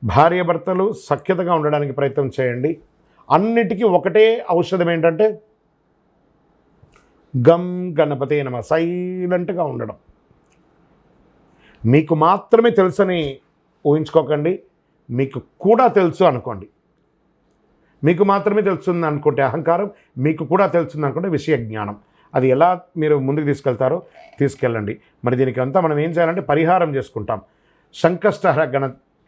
భార్యాభర్తలు సఖ్యతగా ఉండడానికి ప్రయత్నం చేయండి. అన్నిటికీ ఒకటే ఔషధం ఏంటంటే గం గణపతే నమః, సైలెంట్గా ఉండడం. మీకు మాత్రమే తెలుసని ఊహించుకోకండి, మీకు కూడా తెలుసు అనుకోండి. మీకు మాత్రమే తెలుస్తుంది అనుకుంటే అహంకారం, మీకు కూడా తెలుస్తుంది అనుకుంటే విషయ జ్ఞానం. అది ఎలా మీరు ముందుకు తీసుకెళ్ళండి. మరి దీనికి అంతా మనం ఏం చేయాలంటే పరిహారం చేసుకుంటాం. సంకష్టహర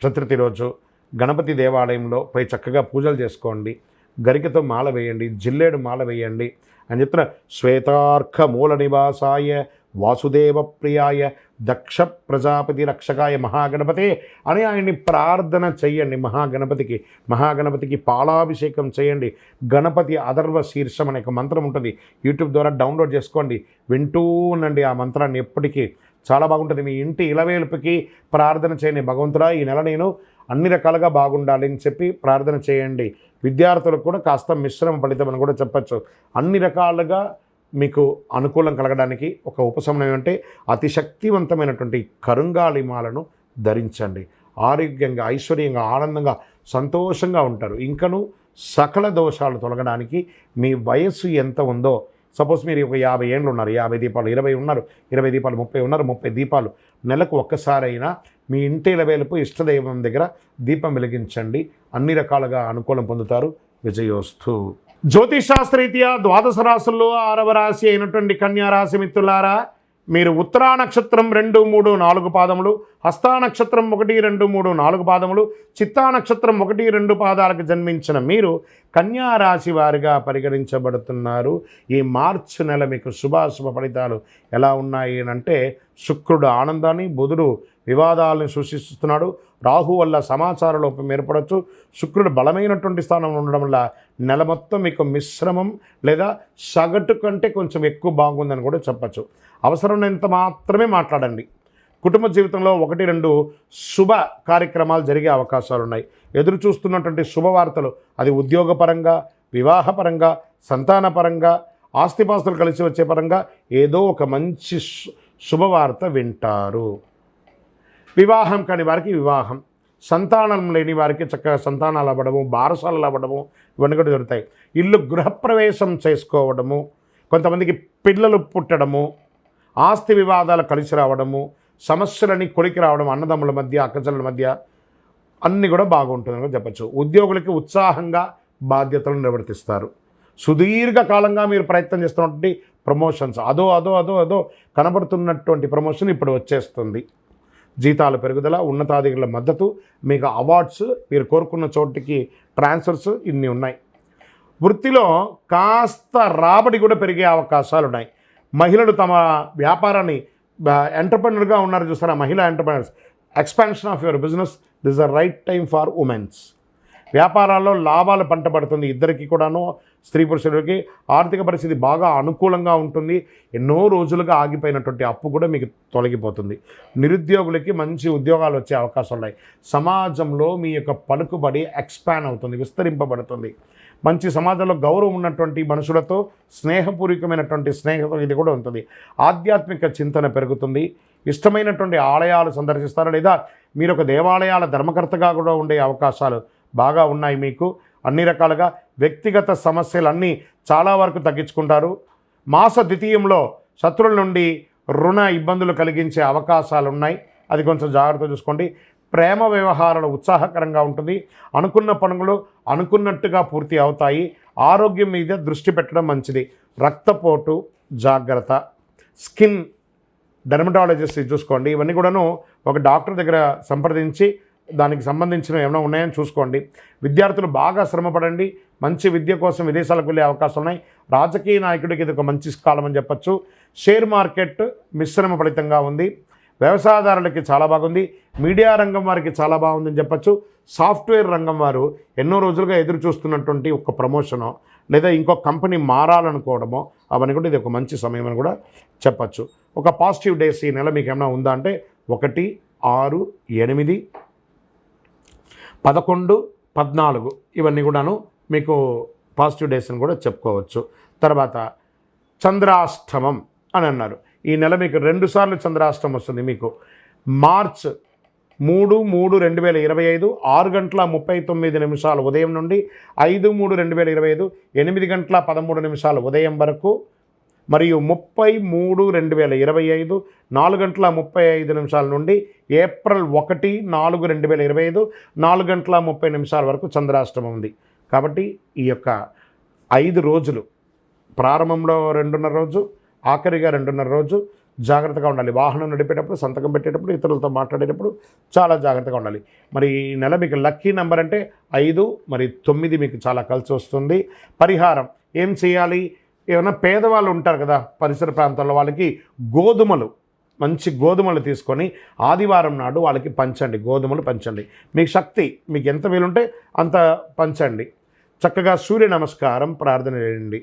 చతుర్థి రోజు గణపతి దేవాలయంలో పోయి చక్కగా పూజలు చేసుకోండి. గరికతో మాల వేయండి, జిల్లేడు మాల వేయండి అని చెప్తున్న. శ్వేతార్క మూల నివాసాయ వాసుదేవ ప్రియాయ దక్ష ప్రజాపతి రక్షకాయ మహాగణపతే అని ఆయన్ని ప్రార్థన చెయ్యండి. మహాగణపతికి పాలాభిషేకం చేయండి. గణపతి అథర్వ శీర్షం అనే ఒక మంత్రం ఉంటుంది, యూట్యూబ్ ద్వారా డౌన్లోడ్ చేసుకోండి, వింటూ ఉండండి ఆ మంత్రాన్ని ఎప్పటికీ. చాలా బాగుంటుంది. మీ ఇంటి ఇలవేలుపుకి ప్రార్థన చేయండి. భగవంతుడా, ఈ నెల నేను అన్ని రకాలుగా బాగుండాలి అని చెప్పి ప్రార్థన చేయండి. విద్యార్థులకు కూడా కాస్త మిశ్రమ ఫలితం అని కూడా చెప్పచ్చు. అన్ని రకాలుగా మీకు అనుకూలం కలగడానికి ఒక ఉపశమనం అంటే అతి శక్తివంతమైనటువంటి కరుంగాళిమాలను ధరించండి. ఆరోగ్యంగా, ఐశ్వర్యంగా, ఆనందంగా, సంతోషంగా ఉంటారు. ఇంకను సకల దోషాలు తొలగడానికి మీ వయస్సు ఎంత ఉందో, సపోజ్ మీరు ఒక 50 ఏళ్ళు ఉన్నారు, 50 దీపాలు, 20 ఉన్నారు, 20 దీపాలు, 30 ఉన్నారు, 30 దీపాలు, నెలకు ఒక్కసారైనా మీ ఇంటి ఇలవేలుపు ఇష్టదైవం దగ్గర దీపం వెలిగించండి. అన్ని రకాలుగా అనుకూలం పొందుతారు. విజయోస్తు. జ్యోతిషాస్త్రరీత్యా ద్వాదశ రాశుల్లో 6వ రాశి అయినటువంటి కన్యారాశి మిత్రులారా, మీరు ఉత్తరా నక్షత్రం 2, 3, 4 పాదములు, హస్తా నక్షత్రం 1, 2, 3, 4 పాదములు, చిత్తా నక్షత్రం 1, 2 పాదాలకు జన్మించిన మీరు కన్యారాశి వారిగా పరిగణించబడుతున్నారు. ఈ మార్చి నెల మీకు శుభాశుభ ఫలితాలు ఎలా ఉన్నాయి అంటే, శుక్రుడు ఆనందాన్ని, బుధుడు వివాదాలను సూచిస్తున్నాడు, రాహు వల్ల సమాచార లోపం ఏర్పడవచ్చు, శుక్రుడు బలమైనటువంటి స్థానంలో ఉండడం వల్ల నెల మొత్తం మీకు మిశ్రమం లేదా సగటు కంటే కొంచెం ఎక్కువ బాగుందని కూడా చెప్పచ్చు. అవసరమైనంత మాత్రమే మాట్లాడండి. కుటుంబ జీవితంలో 1, 2 శుభ కార్యక్రమాలు జరిగే అవకాశాలు ఉన్నాయి. ఎదురు చూస్తున్నటువంటి శుభవార్తలు, అది ఉద్యోగపరంగా, వివాహపరంగా, సంతానపరంగా, ఆస్తిపాస్తులు కలిసి వచ్చే పరంగా ఏదో ఒక మంచి శుభవార్త వింటారు. వివాహం కాని వారికి వివాహం, సంతానం లేని వారికి చక్కగా సంతానాలు అవ్వడము, బారసాలలు అవ్వడము, ఇవన్నీ కూడా జరుగుతాయి. ఇల్లు గృహప్రవేశం చేసుకోవడము, కొంతమందికి పిల్లలు పుట్టడము, ఆస్తి వివాదాలు కలిసి రావడము, సమస్యలని కొలికి రావడం, అన్నదమ్ముల మధ్య, అక్కచెల్లెల మధ్య అన్నీ కూడా బాగుంటుందని చెప్పచ్చు. ఉద్యోగులకి ఉత్సాహంగా బాధ్యతలను నిర్వర్తిస్తారు. సుదీర్ఘకాలంగా మీరు ప్రయత్నం చేస్తున్నటువంటి ప్రమోషన్స్, అదో కనబడుతున్నటువంటి ప్రమోషన్ ఇప్పుడు వచ్చేస్తుంది. జీతాల పెరుగుదల, ఉన్నతాధికారుల మద్దతు, మీకు అవార్డ్స్, మీరు కోరుకున్న చోటికి ట్రాన్స్ఫర్స్, ఇన్ని ఉన్నాయి. వృత్తిలో కాస్త రాబడి కూడా పెరిగే అవకాశాలు ఉన్నాయి. మహిళలు తమ వ్యాపారాన్ని ఎంటర్ప్రెన్యూర్గా ఉన్నారు చూస్తారా, మహిళా entrepreneurs, expansion of your business, this is the right time for women's. వ్యాపారాల్లో లాభాలు పంట పడుతుంది. ఇద్దరికి కూడాను, స్త్రీ పురుషులకి ఆర్థిక పరిస్థితి బాగా అనుకూలంగా ఉంటుంది. ఎన్నో రోజులుగా ఆగిపోయినటువంటి అప్పు కూడా మీకు తొలగిపోతుంది. నిరుద్యోగులకి మంచి ఉద్యోగాలు వచ్చే అవకాశాలు ఉన్నాయి. సమాజంలో మీ యొక్క పలుకుబడి ఎక్స్పాండ్ అవుతుంది, విస్తరింపబడుతుంది. మంచి సమాజంలో గౌరవం ఉన్నటువంటి మనుషులతో స్నేహపూర్వకమైనటువంటి స్నేహం ఇది కూడా ఉంటుంది. ఆధ్యాత్మిక చింతన పెరుగుతుంది. ఇష్టమైనటువంటి ఆలయాలు సందర్శిస్తారు, లేదా మీరు ఒక దేవాలయాల ధర్మకర్తగా కూడా ఉండే అవకాశాలు బాగా ఉన్నాయి మీకు. అన్ని రకాలుగా వ్యక్తిగత సమస్యలన్నీ చాలా వరకు తగ్గించుకుంటారు. మాస ద్వితీయంలో శత్రువుల నుండి రుణ ఇబ్బందులు కలిగించే అవకాశాలు ఉన్నాయి, అది కొంచెం జాగ్రత్త చూసుకోండి. ప్రేమ వ్యవహారాలు ఉత్సాహకరంగా ఉంటుంది. అనుకున్న పనులు అనుకున్నట్టుగా పూర్తి అవుతాయి. ఆరోగ్యం మీద దృష్టి పెట్టడం మంచిది. రక్తపోటు జాగ్రత్త. స్కిన్ డెర్మటాలజిస్ట్ చూసుకోండి. ఇవన్నీ కూడాను ఒక డాక్టర్ దగ్గర సంప్రదించి దానికి సంబంధించిన ఏమైనా ఉన్నాయని చూసుకోండి. విద్యార్థులు బాగా శ్రమపడండి. మంచి విద్య కోసం విదేశాలకు వెళ్ళే అవకాశం ఉన్నాయి. రాజకీయ నాయకుడికి ఇది ఒక మంచి కాలం అని చెప్పచ్చు. షేర్ మార్కెట్ మిశ్రమ ఫలితంగా ఉంది. వ్యవసాయదారులకి చాలా బాగుంది. మీడియా రంగం వారికి చాలా బాగుందని చెప్పచ్చు. సాఫ్ట్వేర్ రంగం వారు ఎన్నో రోజులుగా ఎదురు చూస్తున్నటువంటి ఒక ప్రమోషనో లేదా ఇంకో కంపెనీ మారాలనుకోవడమో అవన్నీ కూడా ఇది ఒక మంచి సమయం అని కూడా చెప్పచ్చు. ఒక పాజిటివ్ డేస్ ఈ నెల మీకు ఏమైనా ఉందా అంటే 1, 6, 8, 11, 14 ఇవన్నీ కూడాను మీకు పాజిటివ్ డేస్ అని కూడా చెప్పుకోవచ్చు. తర్వాత చంద్రాష్టమం అని అన్నారు. ఈ నెల మీకు 2 సార్లు చంద్రాష్టమం వస్తుంది. మీకు మార్చ్ 3/3/2025 6:39 ఉదయం నుండి 5/3/2025 8:13 ఉదయం వరకు, మరియు 30/3/2025 4:35 నుండి ఏప్రిల్ 1/4/2025 4:30 వరకు చంద్రాష్టమం ఉంది. కాబట్టి ఈ యొక్క 5 రోజులు ప్రారంభంలో 2:30 రోజు, ఆఖరిగా 2:30 రోజు జాగ్రత్తగా ఉండాలి. వాహనం నడిపేటప్పుడు, సంతకం పెట్టేటప్పుడు, ఇతరులతో మాట్లాడేటప్పుడు చాలా జాగ్రత్తగా ఉండాలి. మరి ఈ నెల మీకు లక్కీ నెంబర్ అంటే 5 మరి 9 మీకు చాలా కలిసి వస్తుంది. పరిహారం ఏం చేయాలి? ఏమైనా పేదవాళ్ళు ఉంటారు కదా పరిసర ప్రాంతాల్లో, వాళ్ళకి మంచి గోధుమలు తీసుకొని ఆదివారం నాడు వాళ్ళకి పంచండి. గోధుమలు పంచండి. మీకు శక్తి మీకు ఎంత వీలుంటే అంత పంచండి. చక్కగా సూర్య నమస్కారం ప్రార్థన చేయండి.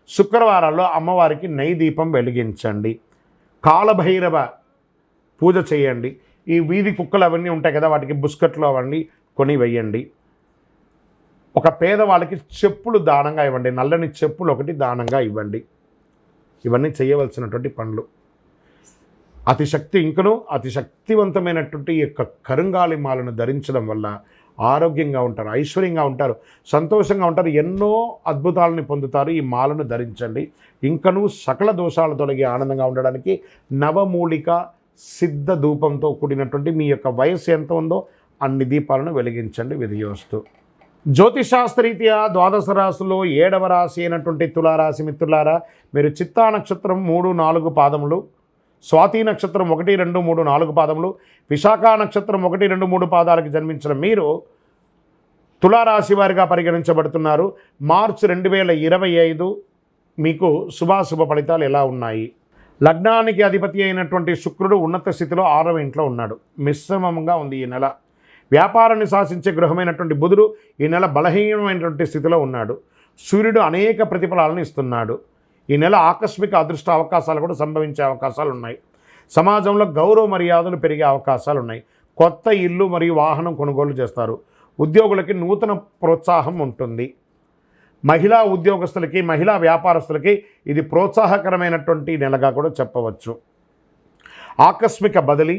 శుక్రవారాల్లో అమ్మవారికి నెయ్యి దీపం వెలిగించండి. కాలభైరవ పూజ చేయండి. ఈ వీధి కుక్కలు అవన్నీ ఉంటాయి కదా, వాటికి బిస్కెట్లు అవన్నీ కొని వేయండి. ఒక పేదవాళ్ళకి చెప్పులు దానంగా ఇవ్వండి. నల్లని చెప్పులు ఒకటి దానంగా ఇవ్వండి. ఇవన్నీ చేయవలసినటువంటి పనులు. అతి శక్తివంతమైనటువంటి ఈ యొక్క కరుంగాలి మాలను ధరించడం వల్ల ఆరోగ్యంగా ఉంటారు, ఐశ్వర్యంగా ఉంటారు, సంతోషంగా ఉంటారు, ఎన్నో అద్భుతాలని పొందుతారు. ఈ మాలను ధరించండి. ఇంకనూ సకల దోషాలు తొలగి ఆనందంగా ఉండడానికి నవమూలిక సిద్ధ ధూపంతో కూడినటువంటి మీ యొక్క వయస్సు ఎంత ఉందో అన్ని దీపాలను వెలిగించండి. విధియోస్తు. జ్యోతిషాస్త్రరీత్యా 12 రాశుల్లో 7వ రాశి అయినటువంటి తులారాశి మిత్రులారా, మీరు చిత్తా నక్షత్రం 3, 4 పాదములు, స్వాతి నక్షత్రం 1, 2, 3, 4 పాదములు, విశాఖ నక్షత్రం 1, 2, 3 పాదాలకు జన్మించిన మీరు తులారాశి వారిగా పరిగణించబడుతున్నారు. మార్చి 2025 మీకు శుభాశుభ ఫలితాలు ఎలా ఉన్నాయి? లగ్నానికి అధిపతి అయినటువంటి శుక్రుడు ఉన్నత స్థితిలో 6వ ఇంట్లో ఉన్నాడు. మిశ్రమంగా ఉంది ఈ నెల. వ్యాపారాన్ని శాసించే గృహమైనటువంటి బుధుడు ఈ నెల బలహీనమైనటువంటి స్థితిలో ఉన్నాడు. సూర్యుడు అనేక ప్రతిఫలాలను ఇస్తున్నాడు. ఈ నెల ఆకస్మిక అదృష్ట అవకాశాలు కూడా సంభవించే అవకాశాలు ఉన్నాయి. సమాజంలో గౌరవ మర్యాదలు పెరిగే అవకాశాలు ఉన్నాయి. కొత్త ఇల్లు మరియు వాహనం కొనుగోలు చేస్తారు. ఉద్యోగులకి నూతన ప్రోత్సాహం ఉంటుంది. మహిళా ఉద్యోగస్తులకి, మహిళా వ్యాపారస్తులకి ఇది ప్రోత్సాహకరమైనటువంటి నెలగా కూడా చెప్పవచ్చు. ఆకస్మిక బదిలీ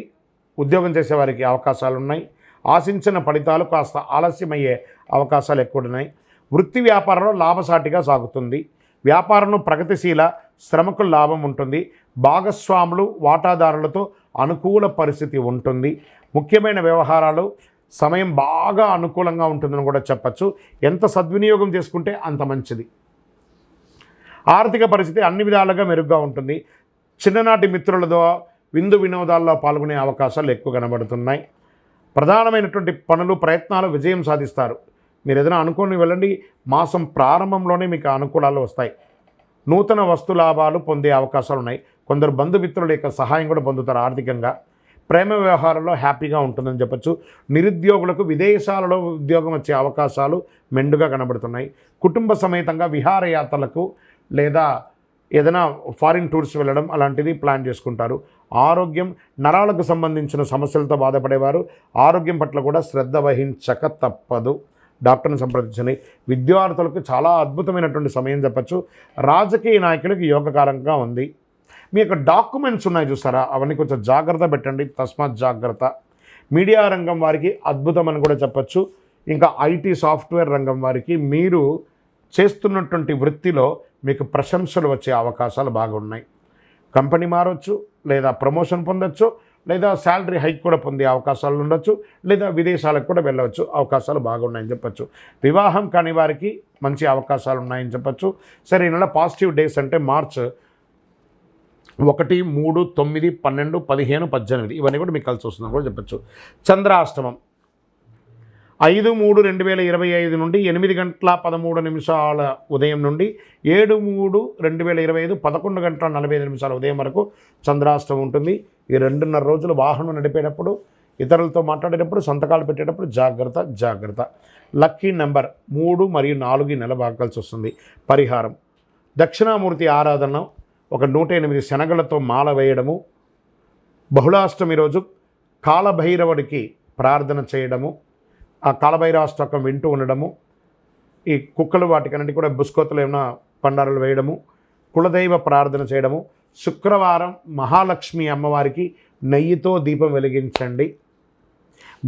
ఉద్యోగం చేసేవారికి అవకాశాలు ఉన్నాయి. ఆశించిన ఫలితాలు కాస్త ఆలస్యమయ్యే అవకాశాలు ఎక్కువ ఉన్నాయి. వృత్తి వ్యాపారంలో లాభసాటిగా సాగుతుంది. వ్యాపారంలో ప్రగతిశీల, శ్రమకు లాభం ఉంటుంది. భాగస్వాములు, వాటాదారులతో అనుకూల పరిస్థితి ఉంటుంది. ముఖ్యమైన వ్యవహారాలు సమయం బాగా అనుకూలంగా ఉంటుందని కూడా చెప్పచ్చు. ఎంత సద్వినియోగం చేసుకుంటే అంత మంచిది. ఆర్థిక పరిస్థితి అన్ని విధాలుగా మెరుగ్గా ఉంటుంది. చిన్ననాటి మిత్రులతో విందు వినోదాల్లో పాల్గొనే అవకాశాలు ఎక్కువ కనబడుతున్నాయి. ప్రధానమైనటువంటి పనులు, ప్రయత్నాలు విజయం సాధిస్తారు. మీరు ఏదైనా అనుకుని వెళ్ళండి. మాసం ప్రారంభంలోనే మీకు అనుకూలాలు వస్తాయి. నూతన వస్తు లాభాలు పొందే అవకాశాలు ఉన్నాయి. కొందరు బంధుమిత్రుల యొక్క సహాయం కూడా పొందుతారు. ఆర్థికంగా ప్రేమ వ్యవహారంలో హ్యాపీగా ఉంటుందని చెప్పచ్చు. నిరుద్యోగులకు విదేశాలలో ఉద్యోగం వచ్చే అవకాశాలు మెండుగా కనబడుతున్నాయి. కుటుంబ సమేతంగా విహారయాత్రలకు లేదా ఏదైనా ఫారిన్ టూర్స్ వెళ్ళడం అలాంటిది ప్లాన్ చేసుకుంటారు. ఆరోగ్యం, నరాలకు సంబంధించిన సమస్యలతో బాధపడేవారు ఆరోగ్యం పట్ల కూడా శ్రద్ధ వహించక తప్పదు. డాక్టర్ని సంప్రదించండి. విద్యార్థులకు చాలా అద్భుతమైనటువంటి సమయం చెప్పచ్చు. రాజకీయ నాయకులకు యోగకారంగా ఉంది. మీ యొక్క డాక్యుమెంట్స్ ఉన్నాయి చూస్తారా, అవన్నీ కొంచెం జాగ్రత్త పెట్టండి. తస్మాత్ జాగ్రత్త. మీడియా రంగం వారికి అద్భుతం అని కూడా చెప్పచ్చు. ఇంకా ఐటీ సాఫ్ట్వేర్ రంగం వారికి మీరు చేస్తున్నటువంటి వృత్తిలో మీకు ప్రశంసలు వచ్చే అవకాశాలు బాగున్నాయి. కంపెనీ మారవచ్చు, లేదా ప్రమోషన్ పొందొచ్చు, లేదా శాలరీ హైక్ కూడా పొందే అవకాశాలు ఉండొచ్చు, లేదా విదేశాలకు కూడా వెళ్ళవచ్చు, అవకాశాలు బాగున్నాయని చెప్పచ్చు. వివాహం కాని వారికి మంచి అవకాశాలు ఉన్నాయని చెప్పచ్చు. సరే, ఈ నెల పాజిటివ్ డేస్ అంటే మార్చ్ 1, 3, 9, 12, 15, 18 ఇవన్నీ కూడా మీకు కలిసి వస్తుందని కూడా చెప్పచ్చు. చంద్రాష్టమం 5/3/2025 నుండి 8:13 ఉదయం నుండి 7/3/2025 11:45 ఉదయం వరకు చంద్రాష్టమం ఉంటుంది. ఈ 2.5 రోజులు వాహనం నడిపేటప్పుడు, ఇతరులతో మాట్లాడేటప్పుడు, సంతకాలు పెట్టేటప్పుడు జాగ్రత్త. లక్కీ నెంబర్ 3 మరియు 4 ఈ నెల బాగా కలిసి వస్తుంది. పరిహారం: దక్షిణామూర్తి ఆరాధన, ఒక 108 శనగలతో మాల వేయడము, బహుళాష్టమి రోజు కాలభైరవుడికి ప్రార్థన చేయడము, ఆ కాలభైరవాష్టకం వింటూ ఉండడము, ఈ కుక్కలు వాటికన్నిటి కూడా బుస్కోతలు ఏమైనా పండారాలు వేయడము, కులదైవ ప్రార్థన చేయడము, శుక్రవారం మహాలక్ష్మి అమ్మవారికి నెయ్యితో దీపం వెలిగించండి,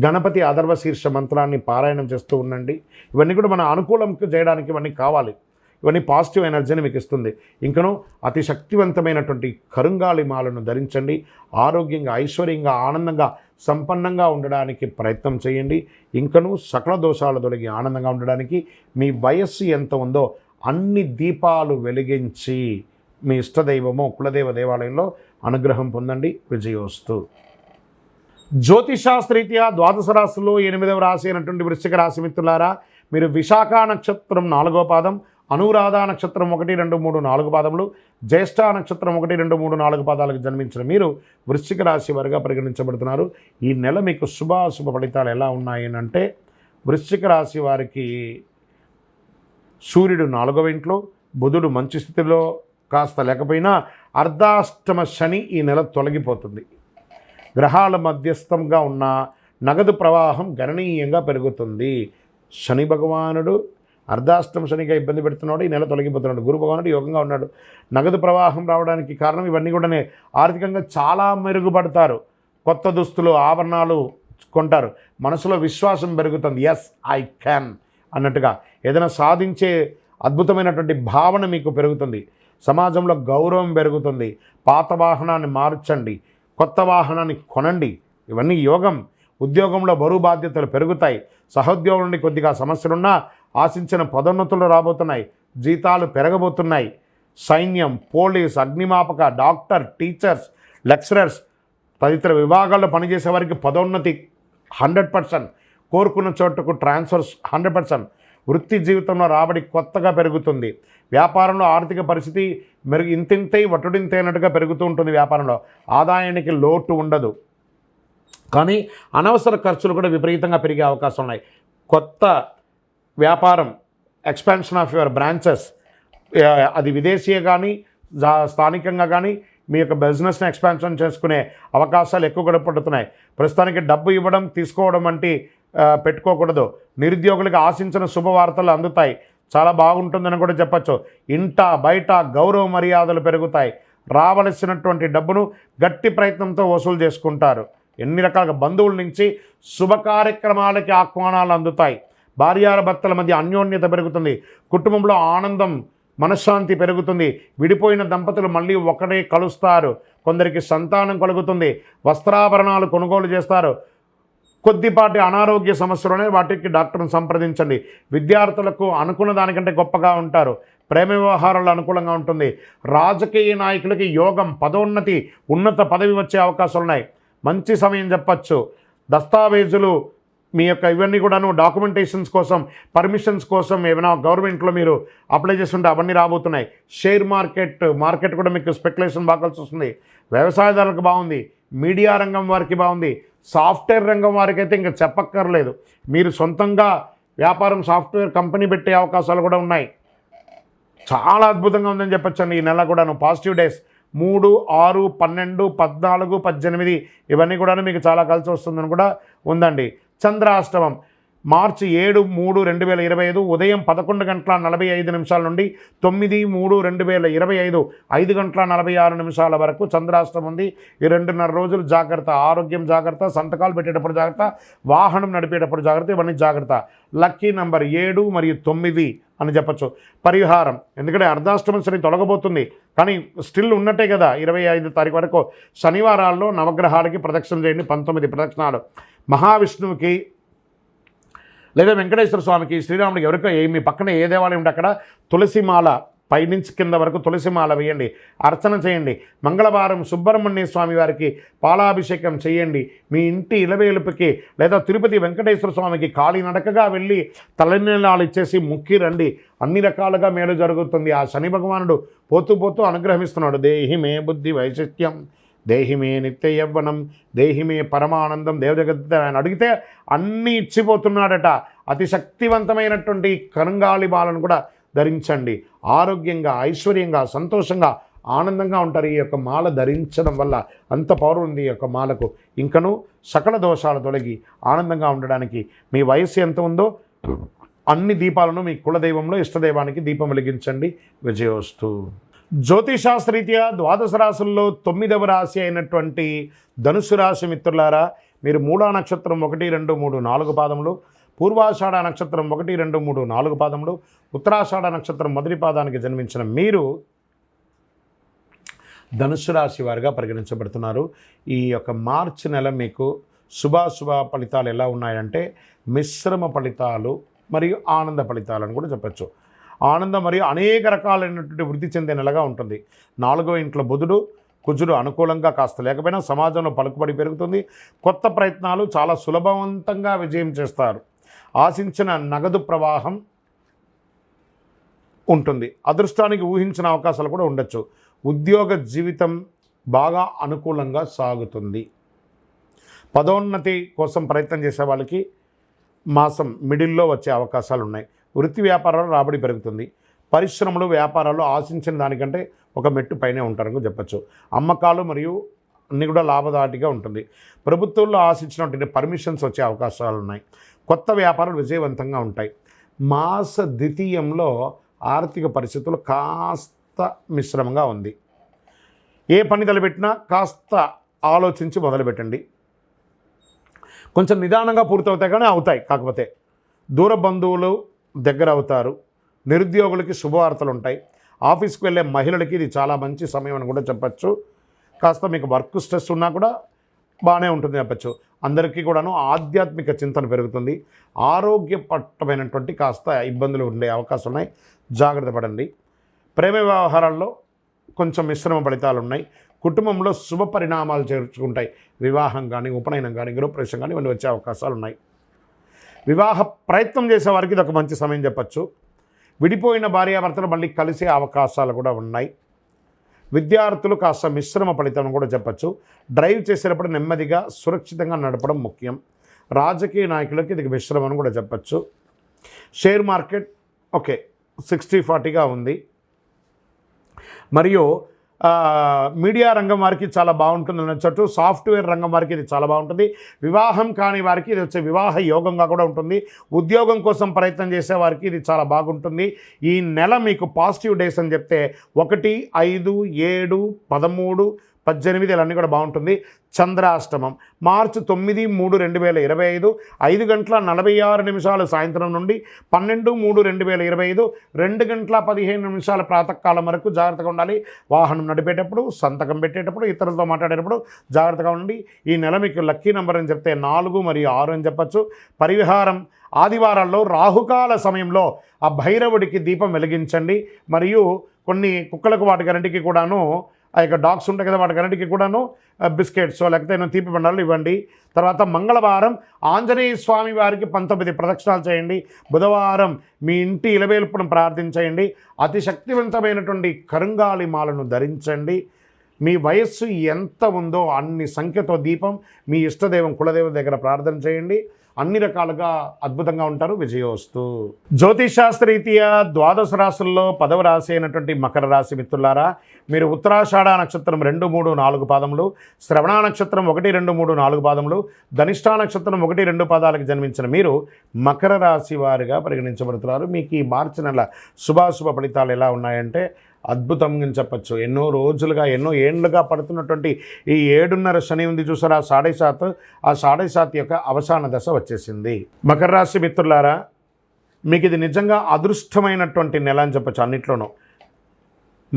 గణపతి అథర్వ శీర్ష మంత్రాన్ని పారాయణం చేస్తూ ఉండండి. ఇవన్నీ కూడా మన అనుకూలం చేయడానికి ఇవన్నీ కావాలి. ఇవన్నీ పాజిటివ్ ఎనర్జీని మీకు ఇస్తుంది. ఇంకనూ అతి శక్తివంతమైనటువంటి కరుంగాళి మాలను ధరించండి. ఆరోగ్యంగా, ఐశ్వర్యంగా, ఆనందంగా, సంపన్నంగా ఉండడానికి ప్రయత్నం చేయండి. ఇంకనూ సకల దోషాలు తొలగి ఆనందంగా ఉండడానికి మీ వయస్సు ఎంత ఉందో అన్ని దీపాలు వెలిగించి మీ ఇష్టదైవమో కులదేవ దేవాలయంలో అనుగ్రహం పొందండి. విజయోస్తు. జ్యోతిషాస్త్రరీత్యా ద్వాదశ రాశుల్లో 8వ రాశి అయినటువంటి వృశ్చిక రాశి మిత్రులారా, మీరు విశాఖ నక్షత్రం 4వ పాదం, అనురాధ నక్షత్రం 1, 2, 3, 4 పాదములు, జ్యేష్ఠ నక్షత్రం 1, 2, 3, 4 పాదాలకు జన్మించిన మీరు వృశ్చిక రాశి వారిగా పరిగణించబడుతున్నారు. ఈ నెల మీకు శుభాశుభ ఫలితాలు ఎలా ఉన్నాయి అంటే, వృశ్చిక రాశి వారికి సూర్యుడు 4వ ఇంట్లో, బుధుడు మంచి స్థితిలో కాస్త లేకపోయినా అర్ధాష్టమ శని ఈ నెల తొలగిపోతుంది. గ్రహాల మధ్యస్థంగా ఉన్న నగదు ప్రవాహం గణనీయంగా పెరుగుతుంది. శని భగవానుడు అర్ధాష్టమ శనిగా ఇబ్బంది పెడుతున్నాడు, ఈ నెల తొలగిపోతున్నాడు. గురు భగవానుడు యోగంగా ఉన్నాడు. నగదు ప్రవాహం రావడానికి కారణం ఇవన్నీ కూడా ఆర్థికంగా చాలా మెరుగుపడతారు. కొత్త దుస్తులు, ఆభరణాలు కొంటారు. మనసులో విశ్వాసం పెరుగుతుంది. ఎస్ ఐ క్యాన్ అన్నట్టుగా ఏదైనా సాధించే అద్భుతమైనటువంటి భావన మీకు పెరుగుతుంది. సమాజంలో గౌరవం పెరుగుతుంది. పాత వాహనాన్ని మార్చండి, కొత్త వాహనాన్ని కొనండి. ఇవన్నీ యోగం. ఉద్యోగంలో బరువు బాధ్యతలు పెరుగుతాయి. సహోద్యోగం నుండి కొద్దిగా సమస్యలున్నా ఆశించిన పదోన్నతులు రాబోతున్నాయి. జీతాలు పెరగబోతున్నాయి. సైన్యం, పోలీస్, అగ్నిమాపక, డాక్టర్, టీచర్స్, లెక్చరర్స్ తదితర విభాగాల్లో పనిచేసే వారికి పదోన్నతి 100%, కోరుకున్న చోటుకు ట్రాన్స్ఫర్స్ 100%. వృత్తి జీవితంలో రాబడి కొత్తగా పెరుగుతుంది. వ్యాపారంలో ఆర్థిక పరిస్థితి ఇంతింతై వటుడింతైనట్టుగా పెరుగుతూ ఉంటుంది. వ్యాపారంలో ఆదాయానికి లోటు ఉండదు, కానీ అనవసర ఖర్చులు కూడా విపరీతంగా పెరిగే అవకాశం ఉన్నాయి. కొత్త వ్యాపారం, ఎక్స్పాన్షన్ ఆఫ్ యువర్ బ్రాంచెస్, అది విదేశీయ కానీ స్థానికంగా కానీ మీ యొక్క బిజినెస్ని ఎక్స్పాన్షన్ చేసుకునే అవకాశాలు ఎక్కువ కూడా పడుతున్నాయి. ప్రస్తుతానికి డబ్బు ఇవ్వడం, తీసుకోవడం వంటి పెట్టుకోకూడదు. నిరుద్యోగులకు ఆశించిన శుభవార్తలు అందుతాయి. చాలా బాగుంటుందని కూడా చెప్పచ్చు. ఇంట బయట గౌరవ మర్యాదలు పెరుగుతాయి. రావలసినటువంటి డబ్బును గట్టి ప్రయత్నంతో వసూలు చేసుకుంటారు. ఎన్ని రకాల బంధువుల నుంచి శుభ కార్యక్రమాలకి ఆహ్వానాలు అందుతాయి. భార్యాభర్తల మధ్య అన్యోన్యత పెరుగుతుంది. కుటుంబంలో ఆనందం, మనశ్శాంతి పెరుగుతుంది. విడిపోయిన దంపతులు మళ్ళీ ఒకటే కలుస్తారు. కొందరికి సంతానం కలుగుతుంది. వస్త్రాభరణాలు కొనుగోలు చేస్తారు. కొద్దిపాటి అనారోగ్య సమస్యలునే వాటికి డాక్టర్ని సంప్రదించండి. విద్యార్థులకు అనుకున్న దానికంటే గొప్పగా ఉంటారు. ప్రేమ వ్యవహారాలు అనుకూలంగా ఉంటుంది. రాజకీయ నాయకులకి యోగం, పదోన్నతి, ఉన్నత పదవి వచ్చే అవకాశాలు ఉన్నాయి. మంచి సమయం చెప్పచ్చు. దస్తావేజులు మీ యొక్క ఇవన్నీ కూడాను డాక్యుమెంటేషన్స్ కోసం, పర్మిషన్స్ కోసం ఏమైనా గవర్నమెంట్లో మీరు అప్లై చేస్తుంటే అవన్నీ రాబోతున్నాయి. షేర్ మార్కెట్ కూడా మీకు స్పెక్యులేషన్ బాగా కలిసి వస్తుంది. వ్యవసాయదారులకు బాగుంది. మీడియా రంగం వారికి బాగుంది. సాఫ్ట్వేర్ రంగం వారికి అయితే ఇంకా చెప్పక్కర్లేదు. మీరు సొంతంగా వ్యాపారం, సాఫ్ట్వేర్ కంపెనీ పెట్టే అవకాశాలు కూడా ఉన్నాయి. చాలా అద్భుతంగా ఉందని చెప్పొచ్చండి ఈ నెల కూడాను. పాజిటివ్ డేస్ 3, 6, 12, 14, 18 ఇవన్నీ కూడా మీకు చాలా కలిసి వస్తుందని కూడా ఉందండి. చంద్రాష్టమం మార్చి 7/3/2025 ఉదయం 11:45 నుండి 9/3/2025 5:46 వరకు చంద్రాష్టమం ఉంది. ఈ 2.5 రోజులు జాగ్రత్త. ఆరోగ్యం జాగ్రత్త, సంతకాలు పెట్టేటప్పుడు జాగ్రత్త, వాహనం నడిపేటప్పుడు జాగ్రత్త, ఇవన్నీ జాగ్రత్త. లక్కీ నెంబర్ 7 మరియు 9 అని చెప్పచ్చు. పరిహారం: ఎందుకంటే అర్ధాష్టమ శని తొలగబోతుంది. కానీ స్టిల్ ఉన్నట్టే కదా 25 తారీఖు వరకు శనివారాల్లో నవగ్రహాలకి ప్రదక్షిణ చేయండి. 19 ప్రదక్షిణాలు మహావిష్ణువుకి లేదా వెంకటేశ్వర స్వామికి, శ్రీరాముడికి, ఎవరికో మీ పక్కన ఏ దేవాలయం ఉంటే అక్కడ తులసిమాల పైనుంచి కింద వరకు తులసిమాల వేయండి, అర్చన చేయండి. మంగళవారం సుబ్రహ్మణ్య స్వామి వారికి పాలాభిషేకం చేయండి. మీ ఇంటి ఇలవేలుపుకి లేదా తిరుపతి వెంకటేశ్వర స్వామికి కాలినడకగా వెళ్ళి తలనీలాలు ఇచ్చేసి ముక్కి రండి. అన్ని రకాలుగా మేలు జరుగుతుంది. ఆ శని భగవానుడు పోతూ పోతూ అనుగ్రహిస్తున్నాడు. దేహి మే బుద్ధి వైశిష్ట్యం, దేహి మే నిత్య యవ్వనం, దేహి మే పరమానందం. దేవజగత్ ఆయన అడిగితే అన్నీ ఇచ్చిపోతున్నాడట. అతి శక్తివంతమైనటువంటి కరంగాళి బాలను కూడా ధరించండి. ఆరోగ్యంగా, ఐశ్వర్యంగా, సంతోషంగా, ఆనందంగా ఉంటారు. ఈ యొక్క మాల ధరించడం వల్ల అంత పవర్ ఉంది ఈ యొక్క మాలకు. ఇంకనూ సకల దోషాలు తొలగి ఆనందంగా ఉండడానికి మీ వయస్సు ఎంత ఉందో అన్ని దీపాలను మీ కులదైవంలో ఇష్టదైవానికి దీపం వెలిగించండి. విజయోస్తు. జ్యోతిషాస్త్రరీత్యా ద్వాదశ రాశుల్లో 9వ రాశి అయినటువంటి ధనుసు రాశి మిత్రులారా, మీరు మూలా నక్షత్రం 1, 2, 3, 4 పాదములు, పూర్వాషాఢ నక్షత్రం 1, 2, 3, 4 పాదములు, ఉత్తరాషాఢ నక్షత్రం మొదటి పాదానికి జన్మించిన మీరు ధనుసు రాశి వారిగా పరిగణించబడుతున్నారు. ఈ యొక్క మార్చి నెల మీకు శుభాశుభ ఫలితాలు ఎలా ఉన్నాయంటే మిశ్రమ ఫలితాలు మరియు ఆనంద ఫలితాలను కూడా చెప్పచ్చు. ఆనందం మరియు అనేక రకాలైనటువంటి వృద్ధి చెందే నెలగా ఉంటుంది. 4వ ఇంట్లో బుధుడు, కుజుడు అనుకూలంగా కాస్త లేకపోయినా సమాజంలో పలుకుబడి పెరుగుతుంది. కొత్త ప్రయత్నాలు చాలా సులభవంతంగా విజయం చేస్తారు. ఆశించిన నగదు ప్రవాహం ఉంటుంది. అదృష్టానికి ఊహించిన అవకాశాలు కూడా ఉండొచ్చు. ఉద్యోగ జీవితం బాగా అనుకూలంగా సాగుతుంది. పదోన్నతి కోసం ప్రయత్నం చేసే వాళ్ళకి మాసం మిడిల్లో వచ్చే అవకాశాలు ఉన్నాయి. వృత్తి వ్యాపారాలు రాబడి పెరుగుతుంది. పరిశ్రమలు, వ్యాపారాలు ఆశించిన దానికంటే ఒక మెట్టు పైనే ఉంటారని చెప్పచ్చు. అమ్మకాలు మరియు అన్నీ కూడా లాభదాటిగా ఉంటుంది. ప్రభుత్వంలో ఆశించినటువంటి పర్మిషన్స్ వచ్చే అవకాశాలు ఉన్నాయి. కొత్త వ్యాపారాలు విజయవంతంగా ఉంటాయి. మాస ద్వితీయంలో ఆర్థిక పరిస్థితులు కాస్త మిశ్రమంగా ఉంది. ఏ పని తలపెట్టినా కాస్త ఆలోచించి మొదలుపెట్టండి. కొంచెం నిదానంగా పూర్తవుతాయి కానీ అవుతాయి. కాకపోతే దూర బంధువులు దగ్గర అవుతారు. నిరుద్యోగులకి శుభవార్తలు ఉంటాయి. ఆఫీస్కి వెళ్ళే మహిళలకి ఇది చాలా మంచి సమయం అని కూడా చెప్పచ్చు. కాస్త మీకు వర్క్ స్ట్రెస్ ఉన్నా కూడా బాగానే ఉంటుంది చెప్పచ్చు. అందరికీ కూడాను ఆధ్యాత్మిక చింతన పెరుగుతుంది. ఆరోగ్యపరమైనటువంటి కాస్త ఇబ్బందులు ఉండే అవకాశం ఉన్నాయి. జాగ్రత్త పడండి. ప్రేమ వ్యవహారాల్లో కొంచెం మిశ్రమ ఫలితాలు ఉన్నాయి. కుటుంబంలో శుభ పరిణామాలు చేర్చుకుంటాయి. వివాహం కానీ, ఉపనయనం కానీ, గృహప్రవేశం కానీ ఇవన్నీ వచ్చే అవకాశాలు ఉన్నాయి. వివాహ ప్రయత్నం చేసే వారికి ఇది ఒక మంచి సమయం చెప్పచ్చు. విడిపోయిన భార్యాభర్తలు మళ్ళీ కలిసే అవకాశాలు కూడా ఉన్నాయి. విద్యార్థులు కాస్త మిశ్రమ ఫలితం కూడా చెప్పచ్చు. డ్రైవ్ చేసేటప్పుడు నెమ్మదిగా సురక్షితంగా నడపడం ముఖ్యం. రాజకీయ నాయకులకి ఇది మిశ్రమం కూడా చెప్పచ్చు. షేర్ మార్కెట్ ఓకే 60-40గా ఉంది. మరియు మీడియా రంగం వారికి చాలా బాగుంటుంది అనొచ్చు. సాఫ్ట్వేర్ రంగం వారికి ఇది చాలా బాగుంటుంది. వివాహం కాని వారికి ఇది వచ్చే వివాహ యోగంగా కూడా ఉంటుంది. ఉద్యోగం కోసం ప్రయత్నం చేసే వారికి ఇది చాలా బాగుంటుంది. ఈ నెల మీకు పాజిటివ్ డేస్ అని చెప్తే 1, 5, 7, 13, 18 ఇవన్నీ కూడా బాగుంటుంది. చంద్రాష్టమం మార్చి 9, 3, 2025 5:46 సాయంత్రం నుండి 12, 3, 2025 2:15 ప్రాతకాలం వరకు జాగ్రత్తగా ఉండాలి. వాహనం నడిపేటప్పుడు, సంతకం పెట్టేటప్పుడు, ఇతరులతో మాట్లాడేటప్పుడు జాగ్రత్తగా ఉండండి. ఈ నెల మీకు లక్కీ నెంబర్ అని చెప్తే 4 మరియు 6 అని చెప్పచ్చు. పరిహారం ఆదివారాల్లో రాహుకాల సమయంలో ఆ భైరవుడికి దీపం వెలిగించండి. మరియు కొన్ని కుక్కలకు వాటికన్నింటికి కూడాను ఆ యొక్క డాగ్స్ ఉంటాయి కదా వాటికన్నింటికి కూడాను బిస్కెట్స్ లేకపోతే తీపి బండాలు ఇవ్వండి. తర్వాత మంగళవారం ఆంజనేయ స్వామి వారికి 19 ప్రదక్షిణాలు చేయండి. బుధవారం మీ ఇంటి ఇలవేల్పును ప్రార్థించేయండి. అతి శక్తివంతమైనటువంటి కరుంగాలి మాలను ధరించండి. మీ వయస్సు ఎంత ఉందో అన్ని సంఖ్యతో దీపం మీ ఇష్టదైవం కులదేవం దగ్గర ప్రార్థన చేయండి. అన్ని రకాలుగా అద్భుతంగా ఉంటారు. విజయోస్తు. జ్యోతిషాస్త్రరీత్యా ద్వాదశ రాశుల్లో 10వ రాశి అయినటువంటి మకర రాశి మిత్రులారా, మీరు ఉత్తరాషాఢ నక్షత్రం 2, 3, 4 పాదములు, శ్రవణ నక్షత్రం 1, 2, 3, 4 పాదములు, ధనిష్ఠా నక్షత్రం 1, 2 పాదాలకు జన్మించిన మీరు మకర రాశి వారిగా పరిగణించబడుతున్నారు. మీకు ఈ మార్చి నెల శుభాశుభ ఫలితాలు ఎలా ఉన్నాయంటే అద్భుతంగా చెప్పచ్చు. ఎన్నో రోజులుగా ఎన్నో ఏండ్లుగా పడుతున్నటువంటి ఈ 7.5 శని ఉంది చూసారా, 7.5 ఆ 7.5 యొక్క అవసాన దశ వచ్చేసింది. మకర రాశి మిత్రులారా, మీకు ఇది నిజంగా అదృష్టమైనటువంటి నెల అని చెప్పచ్చు. అన్నిట్లోనూ